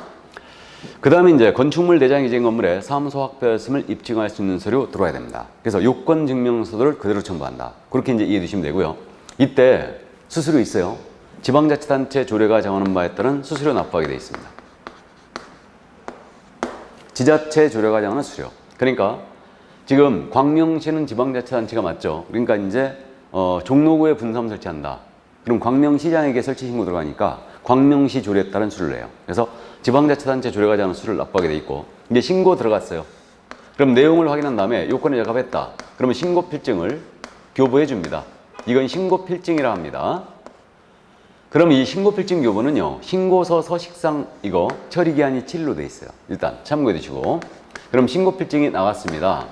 S1: 그 다음에 이제 건축물 대장 이전 건물에 사무소 확보였음을 입증할 수 있는 서류 들어와야 됩니다. 그래서 요건 증명서를 그대로 첨부한다. 그렇게 이제 이해해 두시면 되고요. 이때 수수료 있어요. 지방자치단체 조례가 정하는 바에 따른 수수료 납부하게 되어 있습니다. 지자체 조례가 정하는 수수료. 그러니까 지금 광명시는 지방자치단체가 맞죠. 그러니까 이제 종로구에 분사무 설치한다. 그럼 광명시장에게 설치 신고 들어가니까 광명시 조례에 따른 수를 내요. 그래서 지방자치단체 조례가 정하는 수를 납부하게 돼 있고, 이제 신고 들어갔어요. 그럼 내용을 확인한 다음에 요건에 적합했다. 그러면 신고 필증을 교부해 줍니다. 이건 신고 필증이라 합니다. 그럼 이 신고 필증 교부는요, 신고서 서식상 이거 처리 기한이 7일로 돼 있어요. 일단 참고해 두시고, 그럼 신고 필증이 나왔습니다.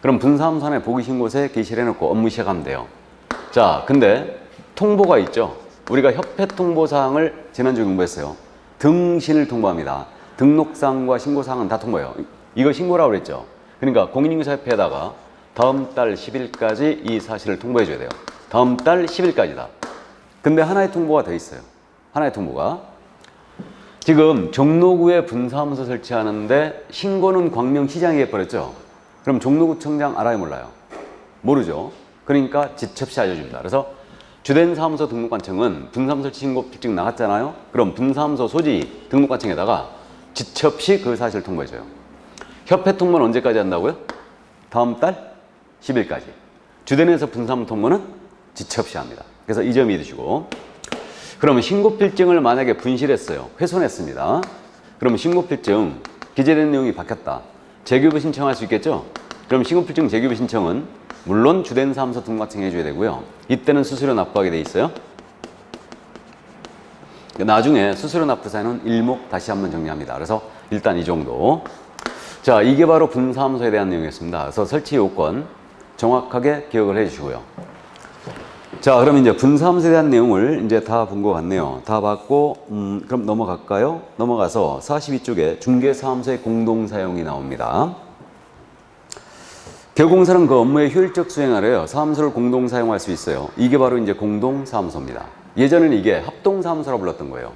S1: 그럼 분사무소에 보기신고서에 게시를 해놓고 업무 시작하면 돼요. 자, 근데 통보가 있죠. 우리가 협회 통보사항을 지난주에 공부했어요. 등신을 통보합니다. 등록사항과 신고사항은 다 통보해요. 이거 신고라고 그랬죠. 그러니까 공인인증사협회에다가 다음 달 10일까지 이 사실을 통보해 줘야 돼요. 다음 달 10일까지다. 근데 하나의 통보가 더 있어요. 하나의 통보가. 지금 종로구에 분사무소 설치하는데 신고는 광명시장이 해버렸죠. 그럼 종로구청장 알아요, 몰라요? 모르죠. 그러니까 지첩시 알려줍니다. 그래서 주된 사무소 등록관청은 분사무소 설치 신고 필증 나갔잖아요. 그럼 분사무소 소지 등록관청에다가 지첩시 그 사실을 통보해줘요. 협회 통보는 언제까지 한다고요? 다음 달 10일까지. 주된에서 분사무소 통보는 지첩시 합니다. 그래서 이 점 이해두시고, 그러면 신고필증을 만약에 분실했어요. 훼손했습니다. 그러면 신고필증 기재된 내용이 바뀌었다. 재교부 신청할 수 있겠죠? 그럼 신고필증 재교부 신청은 물론 주된 사무소 등록관청에 해줘야 되고요. 이때는 수수료 납부하게 돼 있어요. 나중에 수수료 납부 사유는 일목 다시 한번 정리합니다. 그래서 일단 이 정도. 자, 이게 바로 분사무소에 대한 내용이었습니다. 그래서 설치 요건 정확하게 기억을 해주시고요. 자, 그럼 이제 분사무소에 대한 내용을 이제 다 본 것 같네요. 다 봤고, 그럼 넘어갈까요? 넘어가서 42쪽에 중개사무소의 공동사용이 나옵니다. 개공사는 그 업무의 효율적 수행하려 사무소를 공동사용할 수 있어요. 이게 바로 이제 공동사무소입니다. 예전에는 이게 합동사무소라고 불렀던 거예요.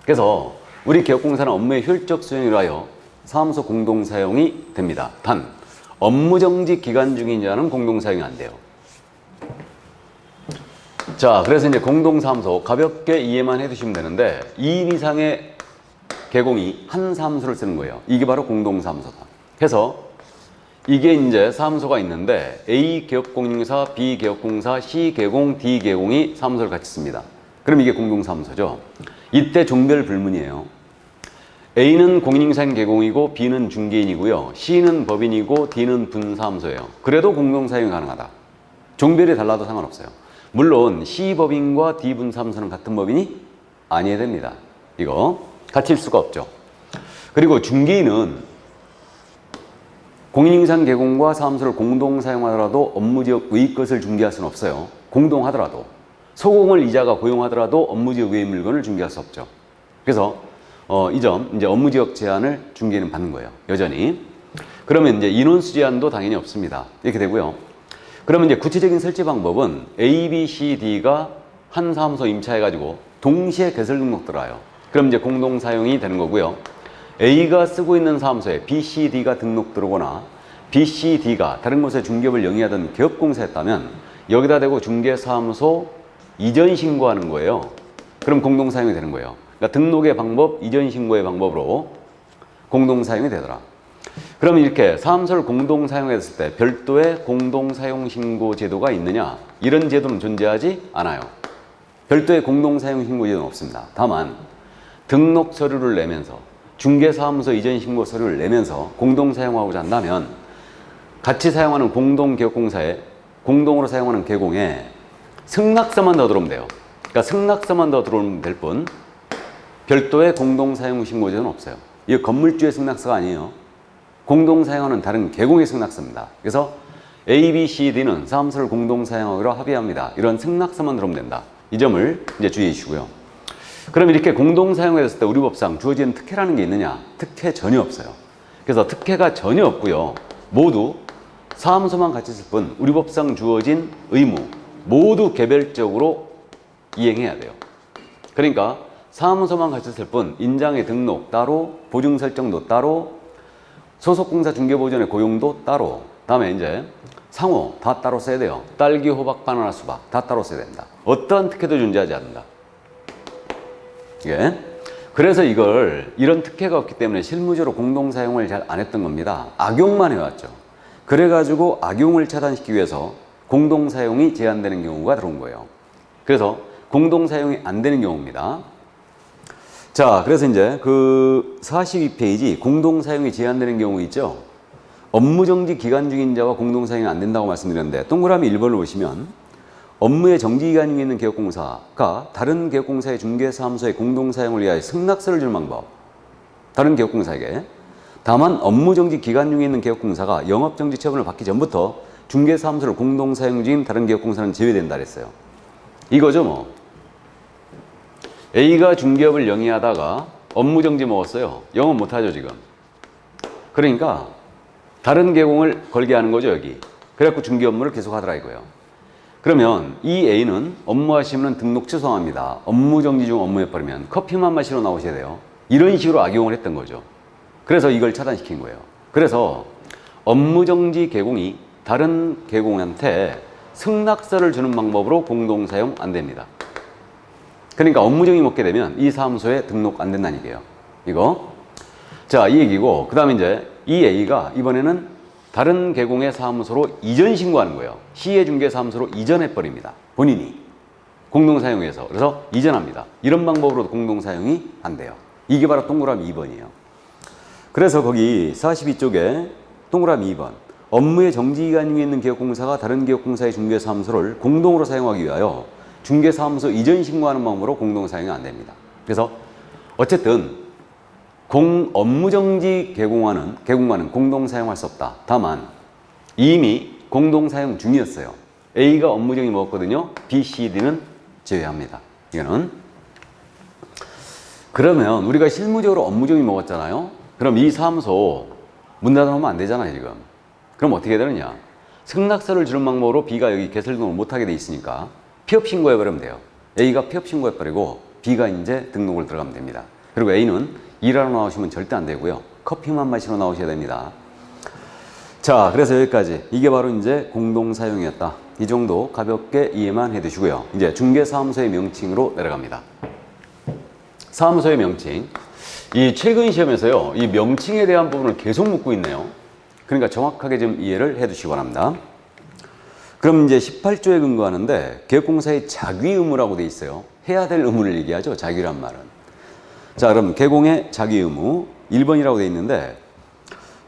S1: 그래서 우리 개업공사는 업무의 효율적 수행을 위하여 사무소 공동사용이 됩니다. 단, 업무정지 기간 중인 자는 공동사용이 안 돼요. 자, 그래서 이제 공동사무소 가볍게 이해만 해두시면 되는데 2인 이상의 개공이 한 사무소를 쓰는 거예요. 이게 바로 공동사무소다. 그래서 이게 이제 사무소가 있는데 A 개업공인사, B 개업공사, C 개공, D 개공이 사무소를 같이 씁니다. 그럼 이게 공동사무소죠. 이때 종별 불문이에요. A는 공인인증사인 개공이고 B는 중개인이고요. C는 법인이고 D는 분사무소예요. 그래도 공동사용이 가능하다. 종별이 달라도 상관없어요. 물론 C 법인과 D 분사무소는 같은 법인이 아니어야 됩니다. 이거 같일 수가 없죠. 그리고 중개인은 공인인증사인 개공과 사무소를 공동 사용하더라도 업무지역 외의 것을 중개할 수는 없어요. 공동하더라도. 소공을 이자가 고용하더라도 업무지역 외의 물건을 중개할 수 없죠. 그래서 이 점 이제 업무지역 제한을 중개인은 받는 거예요. 여전히. 그러면 이제 인원수 제한도 당연히 없습니다. 이렇게 되고요. 그러면 이제 구체적인 설치 방법은 A, B, C, D가 한 사무소 임차해가지고 동시에 개설 등록 들어와요. 그럼 이제 공동 사용이 되는 거고요. A가 쓰고 있는 사무소에 B, C, D가 등록 들어오거나 B, C, D가 다른 곳에 중개업을 영위하던 개업공사였다면 여기다 대고 중개사무소 이전 신고하는 거예요. 그럼 공동 사용이 되는 거예요. 그러니까 등록의 방법, 이전 신고의 방법으로 공동 사용이 되더라. 그럼 이렇게 사무소를 공동 사용했을 때 별도의 공동 사용 신고 제도가 있느냐? 이런 제도는 존재하지 않아요. 별도의 공동 사용 신고 제도는 없습니다. 다만 등록 서류를 내면서 중개사무소 이전 신고 서류를 내면서 공동 사용하고자 한다면 같이 사용하는 공동 개업공사에 공동으로 사용하는 개공에 승낙서만 더 들어오면 돼요. 그러니까 승낙서만 더 들어오면 될 뿐 별도의 공동 사용 신고 제도는 없어요. 이거 건물주의 승낙서가 아니에요. 공동 사용하는 다른 계공의 승낙서입니다. 그래서 A, B, C, D는 사무소를 공동 사용하기로 합의합니다. 이런 승낙서만 들어오면 된다. 이 점을 이제 주의해 주시고요. 그럼 이렇게 공동 사용했을 때 우리 법상 주어지는 특혜라는 게 있느냐? 특혜 전혀 없어요. 그래서 특혜가 전혀 없고요. 모두 사무소만 같이 있을 뿐 우리 법상 주어진 의무 모두 개별적으로 이행해야 돼요. 그러니까 사무소만 같이 있을 뿐 인장의 등록 따로, 보증 설정도 따로, 소속공사 중개보전의 고용도 따로, 다음에 이제 상호 다 따로 써야 돼요. 딸기, 호박, 바나나, 수박 다 따로 써야 된다. 어떠한 특혜도 존재하지 않는다. 예. 그래서 이런 특혜가 없기 때문에 실무적으로 공동 사용을 잘 안 했던 겁니다. 악용만 해왔죠. 그래가지고 악용을 차단시키기 위해서 공동 사용이 제한되는 경우가 들어온 거예요. 그래서 공동 사용이 안 되는 경우입니다. 자, 그래서 이제 그 42페이지 공동 사용이 제한되는 경우 있죠. 업무정지 기간 중인 자와 공동 사용이 안 된다고 말씀드렸는데 동그라미 1번을 보시면 업무의 정지 기간 중에 있는 개업공사가 다른 개업공사의 중개사무소의 공동 사용을 위하여 승낙서를 주는 방법. 다른 개업공사에게. 다만 업무정지 기간 중에 있는 개업공사가 영업정지 처분을 받기 전부터 중개사무소를 공동 사용 중인 다른 개업공사는 제외된다 그랬어요. 이거죠 뭐. A가 중개업을 영위하다가 업무정지 먹었어요. 영업 못하죠 지금. 그러니까 다른 개공을 걸게 하는 거죠 여기. 그래갖고 중개 업무를 계속하더라 이거예요. 그러면 이 A는 업무하시면 등록 취소합니다. 업무정지 중 업무해버리면 커피만 마시러 나오셔야 돼요. 이런 식으로 악용을 했던 거죠. 그래서 이걸 차단시킨 거예요. 그래서 업무정지 개공이 다른 개공한테 승낙서를 주는 방법으로 공동사용 안 됩니다. 그러니까 업무정지 먹게 되면 이 사무소에 등록 안 된다는 얘기예요. 이거. 자, 이 얘기고, 그 다음에 이제 이 A가 이번에는 다른 개공의 사무소로 이전 신고하는 거예요. 시혜중개사무소로 이전해버립니다. 본인이. 공동사용해서. 그래서 이전합니다. 이런 방법으로도 공동사용이 안 돼요. 이게 바로 동그라미 2번이에요. 그래서 거기 42쪽에 동그라미 2번. 업무의 정지기간 중에 있는 개업공사가 다른 개업공사의 중개사무소를 공동으로 사용하기 위하여 중개사무소 이전 신고하는 방법으로 공동사용이 안 됩니다. 그래서 어쨌든 업무정지 개공과는 공동사용할 수 없다. 다만 이미 공동사용 중이었어요. A가 업무정지 먹었거든요. B, C, D는 제외합니다. 이거는. 그러면 우리가 실무적으로 업무정지 먹었잖아요. 그럼 이 사무소 문 닫아놓으면 안 되잖아요 지금. 그럼 어떻게 되느냐. 승낙서를 주는 방법으로 B가 여기 개설등록을 못하게 돼 있으니까 피업 신고해버리면 돼요. A가 피업 신고해버리고 B가 이제 등록을 들어가면 됩니다. 그리고 A는 일하러 나오시면 절대 안 되고요. 커피만 마시러 나오셔야 됩니다. 자, 그래서 여기까지. 이게 바로 이제 공동사용이었다. 이 정도 가볍게 이해만 해 두시고요. 이제 중개사무소의 명칭으로 내려갑니다. 사무소의 명칭. 이 최근 시험에서요, 이 명칭에 대한 부분을 계속 묻고 있네요. 그러니까 정확하게 좀 이해를 해 두시기 바랍니다. 그럼 이제 18조에 근거하는데 개업공사의 자기 의무라고 돼 있어요. 해야 될 의무를 얘기하죠. 자기란 말은. 자, 그럼 개공의 자기 의무 1번이라고 돼 있는데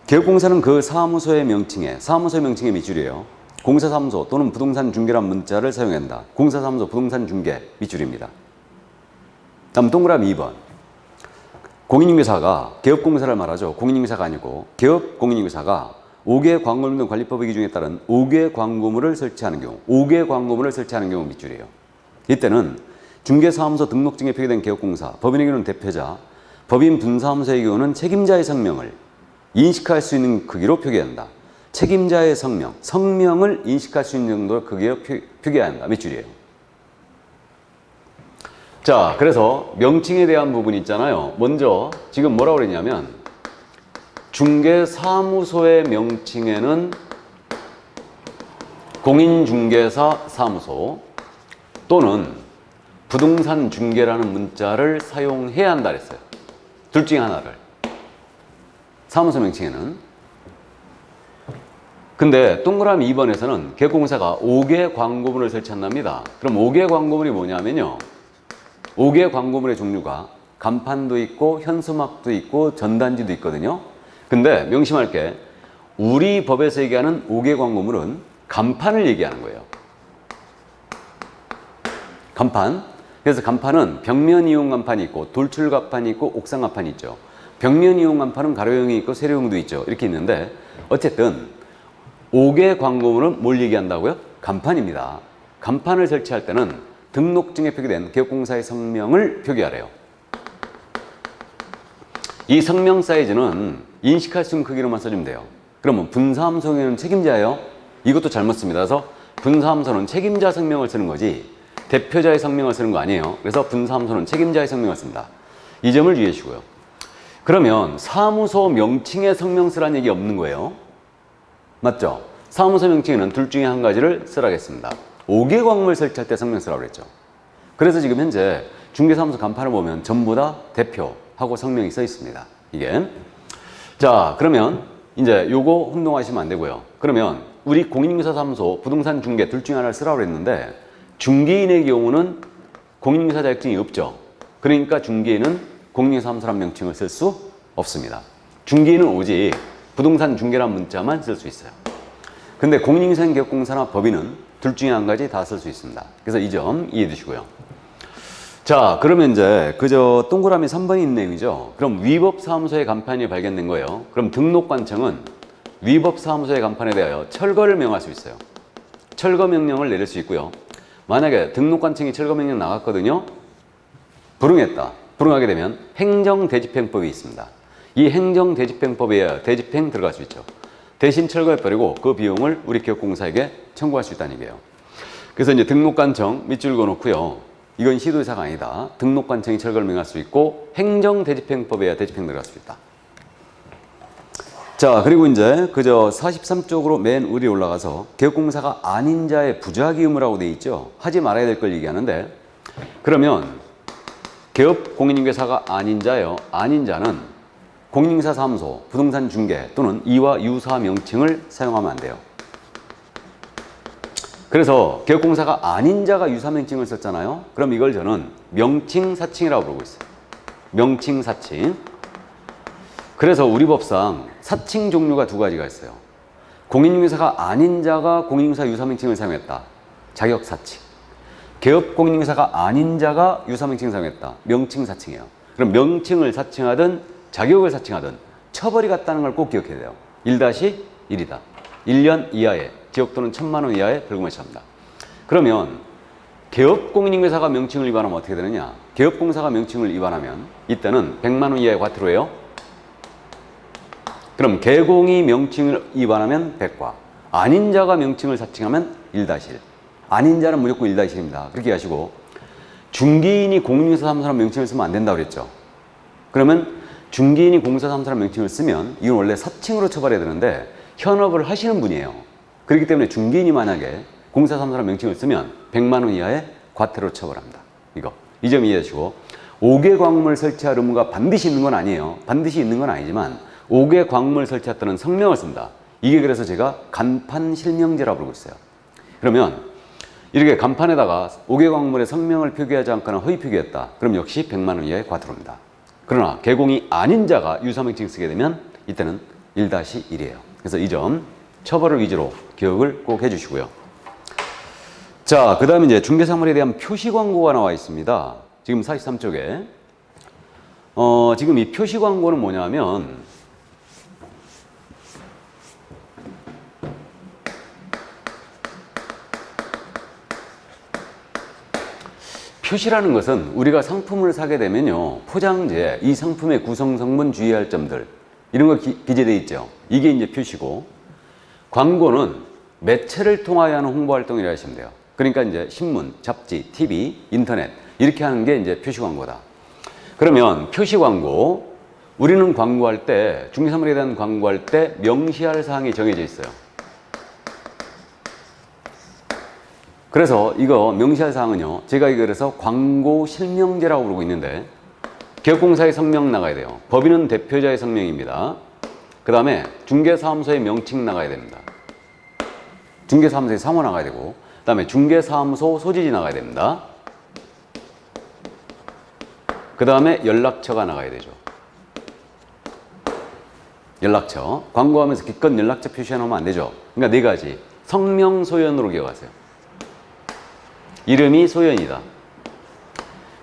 S1: 개업공사는 그 사무소의 명칭에 밑줄이에요. 공사사무소 또는 부동산 중개란 문자를 사용한다. 공사사무소 부동산 중개 밑줄입니다. 다음 동그라미 2번. 공인중개사가 개업공사를 말하죠. 공인중개사가 아니고 개업공인중개사가 5개 광고물 등 관리법의 기준에 따른 5개 광고물을 설치하는 경우 5개 광고물을 설치하는 경우 밑줄이에요. 이때는 중개사무소 등록증에 표기된 개업공사, 법인의 경우는 대표자, 법인 분사무소의 경우는 책임자의 성명을 인식할 수 있는 크기로 표기한다. 책임자의 성명을 인식할 수 있는 정도의 크기로 표기해야 한다. 밑줄이에요. 자, 그래서 명칭에 대한 부분 있잖아요. 먼저 지금 뭐라고 그랬냐면 중개사무소의 명칭에는 공인중개사 사무소 또는 부동산 중개라는 문자를 사용해야 한다 그랬어요. 둘 중에 하나를. 사무소 명칭에는. 근데 동그라미 2번에서는 개업공사가 5개 광고물을 설치한답니다. 그럼 5개 광고물이 뭐냐면요. 5개 광고물의 종류가 간판도 있고 현수막도 있고 전단지도 있거든요. 근데 명심할 게 우리 법에서 얘기하는 5개 광고물은 간판을 얘기하는 거예요. 간판. 그래서 간판은 벽면 이용 간판이 있고 돌출 간판이 있고 옥상 간판이 있죠. 벽면 이용 간판은 가로형이 있고 세로형도 있죠. 이렇게 있는데 어쨌든 5개 광고물은 뭘 얘기한다고요? 간판입니다. 간판을 설치할 때는 등록증에 표기된 개업공사의 성명을 표기하래요. 이 성명 사이즈는 인식할 수 있는 크기로만 써주면 돼요. 그러면 분사함소는 책임자예요? 이것도 잘못 씁니다. 그래서 분사함소는 책임자 성명을 쓰는 거지 대표자의 성명을 쓰는 거 아니에요. 그래서 분사함소는 책임자의 성명을 씁니다. 이 점을 유의해 주시고요. 그러면 사무소 명칭에 성명 쓰라는 얘기 없는 거예요. 맞죠? 사무소 명칭에는 둘 중에 한 가지를 쓰라겠습니다. 5개 광물 설치할 때 성명 쓰라고 그랬죠. 그래서 지금 현재 중개사무소 간판을 보면 전부 다 대표하고 성명이 써 있습니다. 이게. 자, 그러면 이제 요거 혼동하시면 안 되고요. 그러면 우리 공인중개사사무소 부동산 중개 둘 중에 하나를 쓰라고 그랬는데 중개인의 경우는 공인중개사 자격증이 없죠. 그러니까 중개인은 공인중개사사무소란 명칭을 쓸 수 없습니다. 중개인은 오직 부동산 중개란 문자만 쓸 수 있어요. 근데 공인중개사개업공사나 법인은 둘 중에 한 가지 다 쓸 수 있습니다. 그래서 이 점 이해해 주시고요. 자, 그러면 이제 그저 동그라미 3번이 있는 내용이죠. 그럼 위법사무소의 간판이 발견된 거예요. 그럼 등록관청은 위법사무소의 간판에 대하여 철거를 명할 수 있어요. 철거 명령을 내릴 수 있고요. 만약에 등록관청이 철거 명령 나갔거든요. 불응했다. 불응하게 되면 행정대집행법이 있습니다. 이 행정대집행법에 의하여 대집행 들어갈 수 있죠. 대신 철거해버리고 그 비용을 우리 기업공사에게 청구할 수 있다는 얘기예요. 그래서 이제 등록관청 밑줄 그어놓고요. 이건 시도의사가 아니다. 등록관청이 철거를 명할 수 있고 행정대집행법에 의하여 대집행 들어갈 수 있다. 자, 그리고 이제 그저 43쪽으로 맨 위에 올라가서 개업공사가 아닌 자의 부작위 의무라고 돼 있죠. 하지 말아야 될 걸 얘기하는데 그러면 개업 공인중개사가 아닌 자요. 아닌 자는 공인중개사사무소, 부동산 중개 또는 이와 유사 명칭을 사용하면 안 돼요. 그래서 개업공사가 아닌 자가 유사 명칭을 썼잖아요. 그럼 이걸 저는 명칭사칭이라고 부르고 있어요. 명칭사칭. 그래서 우리 법상 사칭 종류가 두 가지가 있어요. 공인중개사가 아닌 자가 공인중개사 유사명칭을 사용했다. 자격사칭. 개업공인중개사가 아닌 자가 유사명칭을 사용했다. 명칭사칭이에요. 그럼 명칭을 사칭하든 자격을 사칭하든 처벌이 같다는 걸 꼭 기억해야 돼요. 1-1이다. 1년 이하의 지역 또는 1,000만 원 이하의 벌금을 처합니다. 그러면 개업공인중개사가 명칭을 위반하면 어떻게 되느냐? 개업공사가 명칭을 위반하면 이때는 100만 원 이하의 과태료예요. 그럼 개공이 명칭을 위반하면 100과 아닌 자가 명칭을 사칭하면 1-1. 아닌 자는 무조건 1-1입니다. 그렇게 하시고 중개인이 공인중개사사무소라는 명칭을 쓰면 안 된다고 그랬죠. 그러면 중개인이 공인중개사사무소라는 명칭을 쓰면 이건 원래 사칭으로 처벌해야 되는데 현업을 하시는 분이에요. 그렇기 때문에 중개인이 만약에 공인중개사사무소라는 명칭을 쓰면 100만 원 이하의 과태료 처벌합니다. 이 점 이해해 주시고 5개 광물 설치할 의무가 반드시 있는 건 아니에요. 반드시 있는 건 아니지만 5개 광물 설치했다는 성명을 씁니다. 이게 그래서 제가 간판 실명제라고 부르고 있어요. 그러면 이렇게 간판에다가 5개 광물의 성명을 표기하지 않거나 허위 표기했다. 그럼 역시 100만 원 이하의 과태료입니다. 그러나 개공이 아닌 자가 유사명칭 쓰게 되면 이때는 1-1이에요. 그래서 이 점 처벌을 위주로 기억을 꼭 해주시고요. 자, 그 다음에 이제 중개사물에 대한 표시 광고가 나와 있습니다. 지금 43쪽에. 지금 이 표시 광고는 뭐냐면 표시라는 것은 우리가 상품을 사게 되면요. 포장재, 이 상품의 구성 성분 주의할 점들 이런 거 기재되어 있죠. 이게 이제 표시고 광고는 매체를 통하여 하는 홍보 활동이라 하시면 돼요. 그러니까 이제 신문, 잡지, TV, 인터넷 이렇게 하는 게 이제 표시 광고다. 그러면 표시 광고 우리는 광고할 때 중개사물에 대한 광고할 때 명시할 사항이 정해져 있어요. 그래서 이거 명시할 사항은요. 제가 이거 그래서 광고 실명제라고 부르고 있는데 개업공사의 성명 나가야 돼요. 법인은 대표자의 성명입니다. 그 다음에 중개사무소의 명칭 나가야 됩니다. 중개사무소의 상호 나가야 되고 그 다음에 중개사무소 소지지 나가야 됩니다. 그 다음에 연락처가 나가야 되죠. 연락처. 광고하면서 기껏 연락처 표시해놓으면 안 되죠. 그러니까 네 가지. 성명 소연으로 기억하세요. 이름이 소연이다.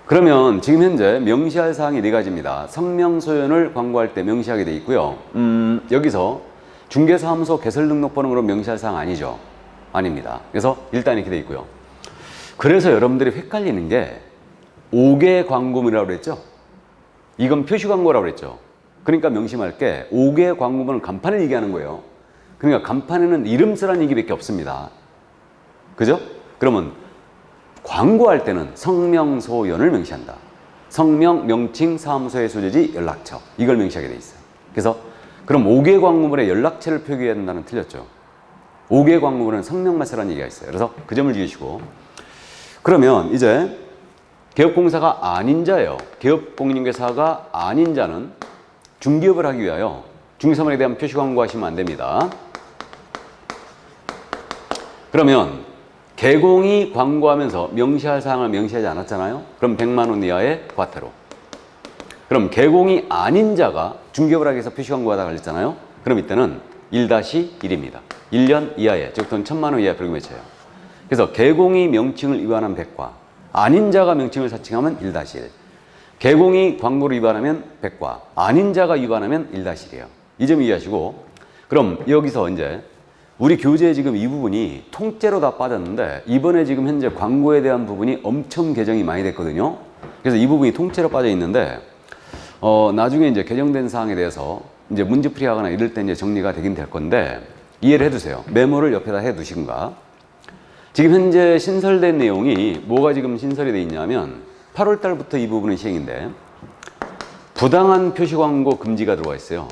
S1: 그러면 지금 현재 명시할 사항이 네 가지입니다. 성명소연을 광고할 때 명시하게 돼 있고요. 여기서 중개사무소 개설등록번호로 명시할 사항 아니죠? 아닙니다. 그래서 일단 이렇게 돼 있고요. 그래서 여러분들이 헷갈리는 게 5개 광고물이라고 그랬죠? 이건 표시 광고라고 그랬죠? 그러니까 명심할 게 5개 광고물은 간판을 얘기하는 거예요. 그러니까 간판에는 이름 쓰라는 얘기밖에 없습니다. 그죠? 그러면 광고할 때는 성명소연을 명시한다. 성명, 명칭, 사무소의 소재지, 연락처. 이걸 명시하게 돼 있어요. 그래서 그럼 5개 광고물의 연락처를 표기해야 된다는 틀렸죠. 5개 광고물은 성명만 쓰라는 얘기가 있어요. 그래서 그 점을 주의시고. 그러면 이제 개업공사가 아닌 자예요. 개업공인중개사가 아닌 자는 중개업을 하기 위하여 중개사물에 대한 표시 광고하시면 안 됩니다. 그러면 개공이 광고하면서 명시할 사항을 명시하지 않았잖아요. 그럼 100만 원 이하의 과태료. 그럼 개공이 아닌 자가 중개업을 하기 위해서 표시 광고하다가 걸렸잖아요. 그럼 이때는 1-1입니다. 1년 이하의, 즉 돈 1000만 원 이하의 벌금에 처해요. 그래서 개공이 명칭을 위반한 100과 아닌 자가 명칭을 사칭하면 1-1. 개공이 광고를 위반하면 100과 아닌 자가 위반하면 1-1이에요. 이 점 이해하시고, 그럼 여기서 이제 우리 교재에 지금 이 부분이 통째로 다 빠졌는데 이번에 지금 현재 광고에 대한 부분이 엄청 개정이 많이 됐거든요. 그래서 이 부분이 통째로 빠져 있는데 나중에 이제 개정된 사항에 대해서 이제 문제풀이하거나 이럴 때 이제 정리가 되긴 될 건데 이해를 해두세요. 메모를 옆에다 해두시든가. 지금 현재 신설된 내용이 뭐가 지금 신설이 돼 있냐면 8월 달부터 이 부분은 시행인데 부당한 표시 광고 금지가 들어와 있어요.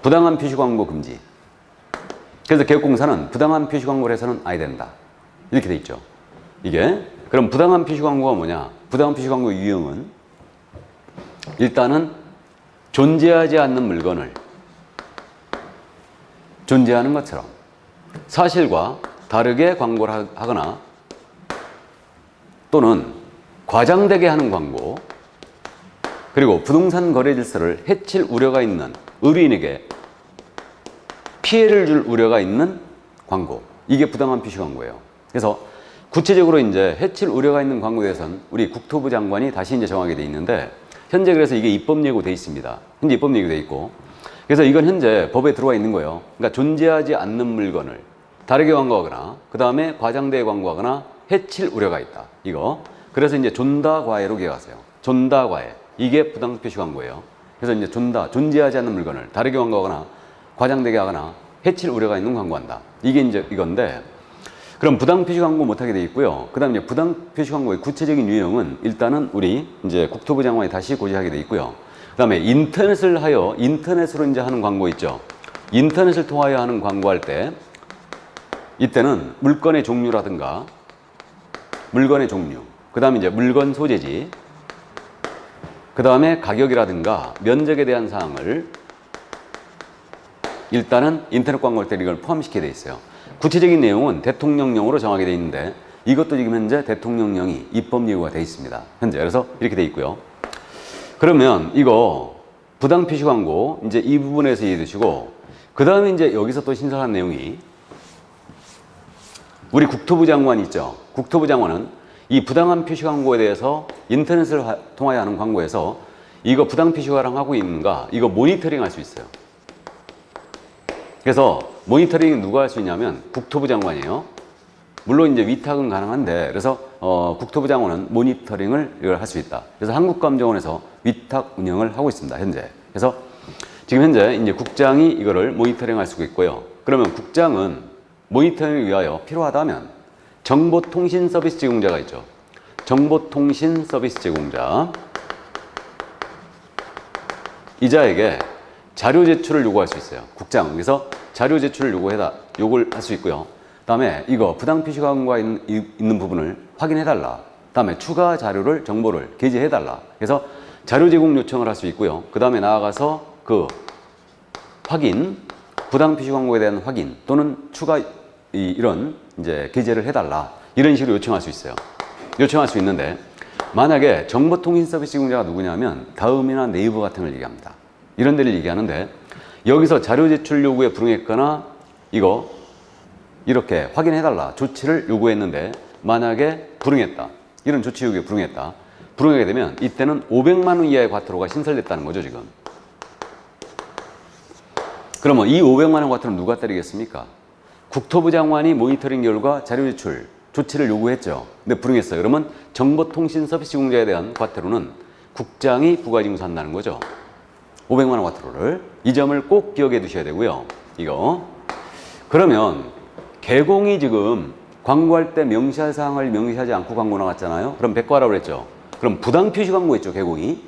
S1: 부당한 표시 광고 금지. 그래서 개업공사는 부당한 표시 광고를 해서는 아니 된다. 이렇게 돼 있죠. 이게 그럼 부당한 표시 광고가 뭐냐? 부당한 표시 광고 유형은 일단은 존재하지 않는 물건을 존재하는 것처럼 사실과 다르게 광고를 하거나 또는 과장되게 하는 광고, 그리고 부동산 거래 질서를 해칠 우려가 있는 의뢰인에게 피해를 줄 우려가 있는 광고. 이게 부당한 표시 광고예요. 그래서 구체적으로 이제 해칠 우려가 있는 광고에 대해서는 우리 국토부 장관이 다시 이제 정하게 돼 있는데 현재 그래서 이게 입법 예고 돼 있습니다. 현재 입법 예고 돼 있고. 그래서 이건 현재 법에 들어와 있는 거예요. 그러니까 존재하지 않는 물건을 다르게 광고하거나 그 다음에 과장되게 광고하거나 해칠 우려가 있다. 이거. 그래서 이제 존다과외로 기억하세요. 존다과외. 이게 부당 표시 광고예요. 그래서 이제 존재하지 않는 물건을 다르게 광고하거나 과장되게 하거나 해칠 우려가 있는 광고한다. 이게 이제 이건데, 그럼 부당 표시 광고 못하게 돼 있고요. 그 다음에 부당 표시 광고의 구체적인 유형은 일단은 우리 이제 국토부 장관이 다시 고지하게 돼 있고요. 그 다음에 인터넷으로 이제 하는 광고 있죠. 인터넷을 통하여 하는 광고할 때 이때는 물건의 종류라든가 물건의 종류, 그 다음에 이제 물건 소재지, 그 다음에 가격이라든가 면적에 대한 사항을 일단은 인터넷 광고할 때 이걸 포함시키게 돼 있어요. 구체적인 내용은 대통령령으로 정하게 돼 있는데 이것도 지금 현재 대통령령이 입법 예고가 돼 있습니다. 현재. 그래서 이렇게 돼 있고요. 그러면 이거 부당 표시 광고 이제 이 부분에서 이해해 두시고, 그 다음에 이제 여기서 또 신설한 내용이 우리 국토부 장관 있죠. 국토부 장관은 이 부당한 표시 광고에 대해서 인터넷을 통하여 하는 광고에서 이거 부당 표시가랑 하고 있는가 이거 모니터링 할 수 있어요. 그래서 모니터링 누가 할 수 있냐면 국토부 장관이에요. 물론 이제 위탁은 가능한데, 그래서 국토부 장관은 모니터링을 이걸 할 수 있다. 그래서 한국감정원에서 위탁 운영을 하고 있습니다. 현재. 그래서 지금 현재 이제 국장이 이거를 모니터링 할 수 있고요. 그러면 국장은 모니터링을 위하여 필요하다면 정보통신 서비스 제공자가 있죠. 정보통신 서비스 제공자. 이자에게 자료 제출을 요구할 수 있어요. 국장. 그래서 자료 제출을 요구를 할 수 있고요. 그다음에 이거 부당 표시 광고가 있는 부분을 확인해달라. 그다음에 추가 자료를 정보를 게재해달라. 그래서 자료 제공 요청을 할 수 있고요. 그다음에 나아가서 그 확인, 부당 표시 광고에 대한 확인 또는 추가 이런 이제 게재를 해달라. 이런 식으로 요청할 수 있어요. 요청할 수 있는데 만약에 정보통신 서비스 제공자가 누구냐면 다음이나 네이버 같은 걸 얘기합니다. 이런 데를 얘기하는데 여기서 자료 제출 요구에 불응했거나 이거 이렇게 확인해달라 조치를 요구했는데 만약에 불응했다. 이런 조치 요구에 불응했다. 불응하게 되면 이때는 500만 원 이하의 과태료가 신설됐다는 거죠, 지금. 그러면 이 500만 원 과태료는 누가 때리겠습니까? 국토부 장관이 모니터링 결과 자료 제출 조치를 요구했죠. 근데 불응했어요. 그러면 정보통신서비스제공자에 대한 과태료는 국장이 부가징수한다는 거죠. 500만 원 과태료를. 이 점을 꼭 기억해 두셔야 되고요. 이거. 그러면 개공이 지금 광고할 때 명시할 사항을 명시하지 않고 광고 나갔잖아요. 그럼 백과라고 그랬죠. 그럼 부당 표시 광고 있죠, 개공이.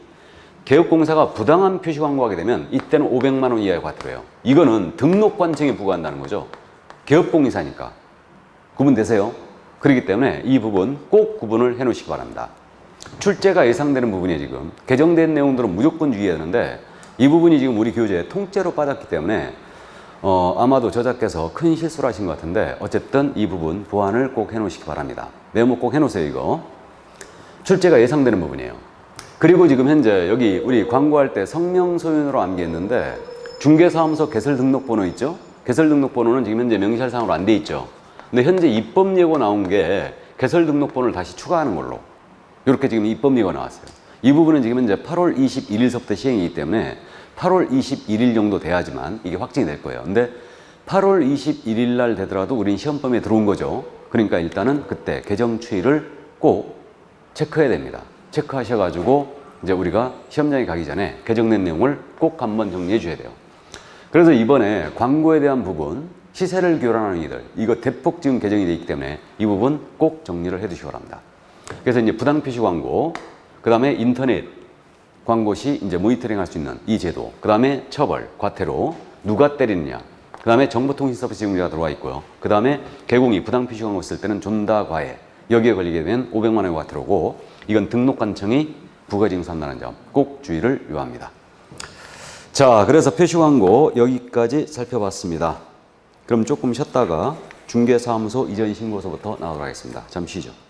S1: 개업공사가 부당한 표시 광고하게 되면 이때는 500만 원 이하의 과태료예요. 이거는 등록관청에 부과한다는 거죠. 개업공사니까. 구분되세요? 그렇기 때문에 이 부분 꼭 구분을 해 놓으시기 바랍니다. 출제가 예상되는 부분이 지금 개정된 내용들은 무조건 주의해야 되는데 이 부분이 지금 우리 교재에 통째로 빠졌기 때문에 아마도 저자께서 큰 실수를 하신 것 같은데 어쨌든 이 부분 보완을 꼭 해놓으시기 바랍니다. 메모 꼭 해놓으세요. 이거 출제가 예상되는 부분이에요. 그리고 지금 현재 여기 우리 광고할 때 성명소윤으로 암기했는데 중개사무소 개설등록번호 있죠? 개설등록번호는 지금 현재 명시할 사항으로 안 돼 있죠. 근데 현재 입법예고 나온 게 개설등록번호를 다시 추가하는 걸로 이렇게 지금 입법예고 나왔어요. 이 부분은 지금 현재 8월 21일서부터 시행이기 때문에 8월 21일 정도 돼야지만 이게 확정이 될 거예요. 근데 8월 21일 날 되더라도 우린 시험범위에 들어온 거죠. 그러니까 일단은 그때 개정 추이를 꼭 체크해야 됩니다. 체크하셔가지고 이제 우리가 시험장에 가기 전에 개정된 내용을 꼭 한번 정리해 줘야 돼요. 그래서 이번에 광고에 대한 부분, 시세를 교란하는 이들, 이거 대폭 지금 개정이 되어 있기 때문에 이 부분 꼭 정리를 해 두시기 바랍니다. 그래서 이제 부당표시 광고, 그 다음에 인터넷 광고 시 이제 모니터링 할 수 있는 이 제도, 그 다음에 처벌, 과태료, 누가 때리느냐, 그 다음에 정보통신서비스 제공자가 들어와 있고요. 그 다음에 개공이 부당표시 광고 쓸 때는 존다 과외, 여기에 걸리게 되면 500만 원의 과태료고 이건 등록관청이 부가징수한다는 점 꼭 주의를 요합니다. 자, 그래서 표시 광고 여기까지 살펴봤습니다. 그럼 조금 쉬었다가 중개사무소 이전 신고서부터 나오도록 하겠습니다. 잠시 쉬죠.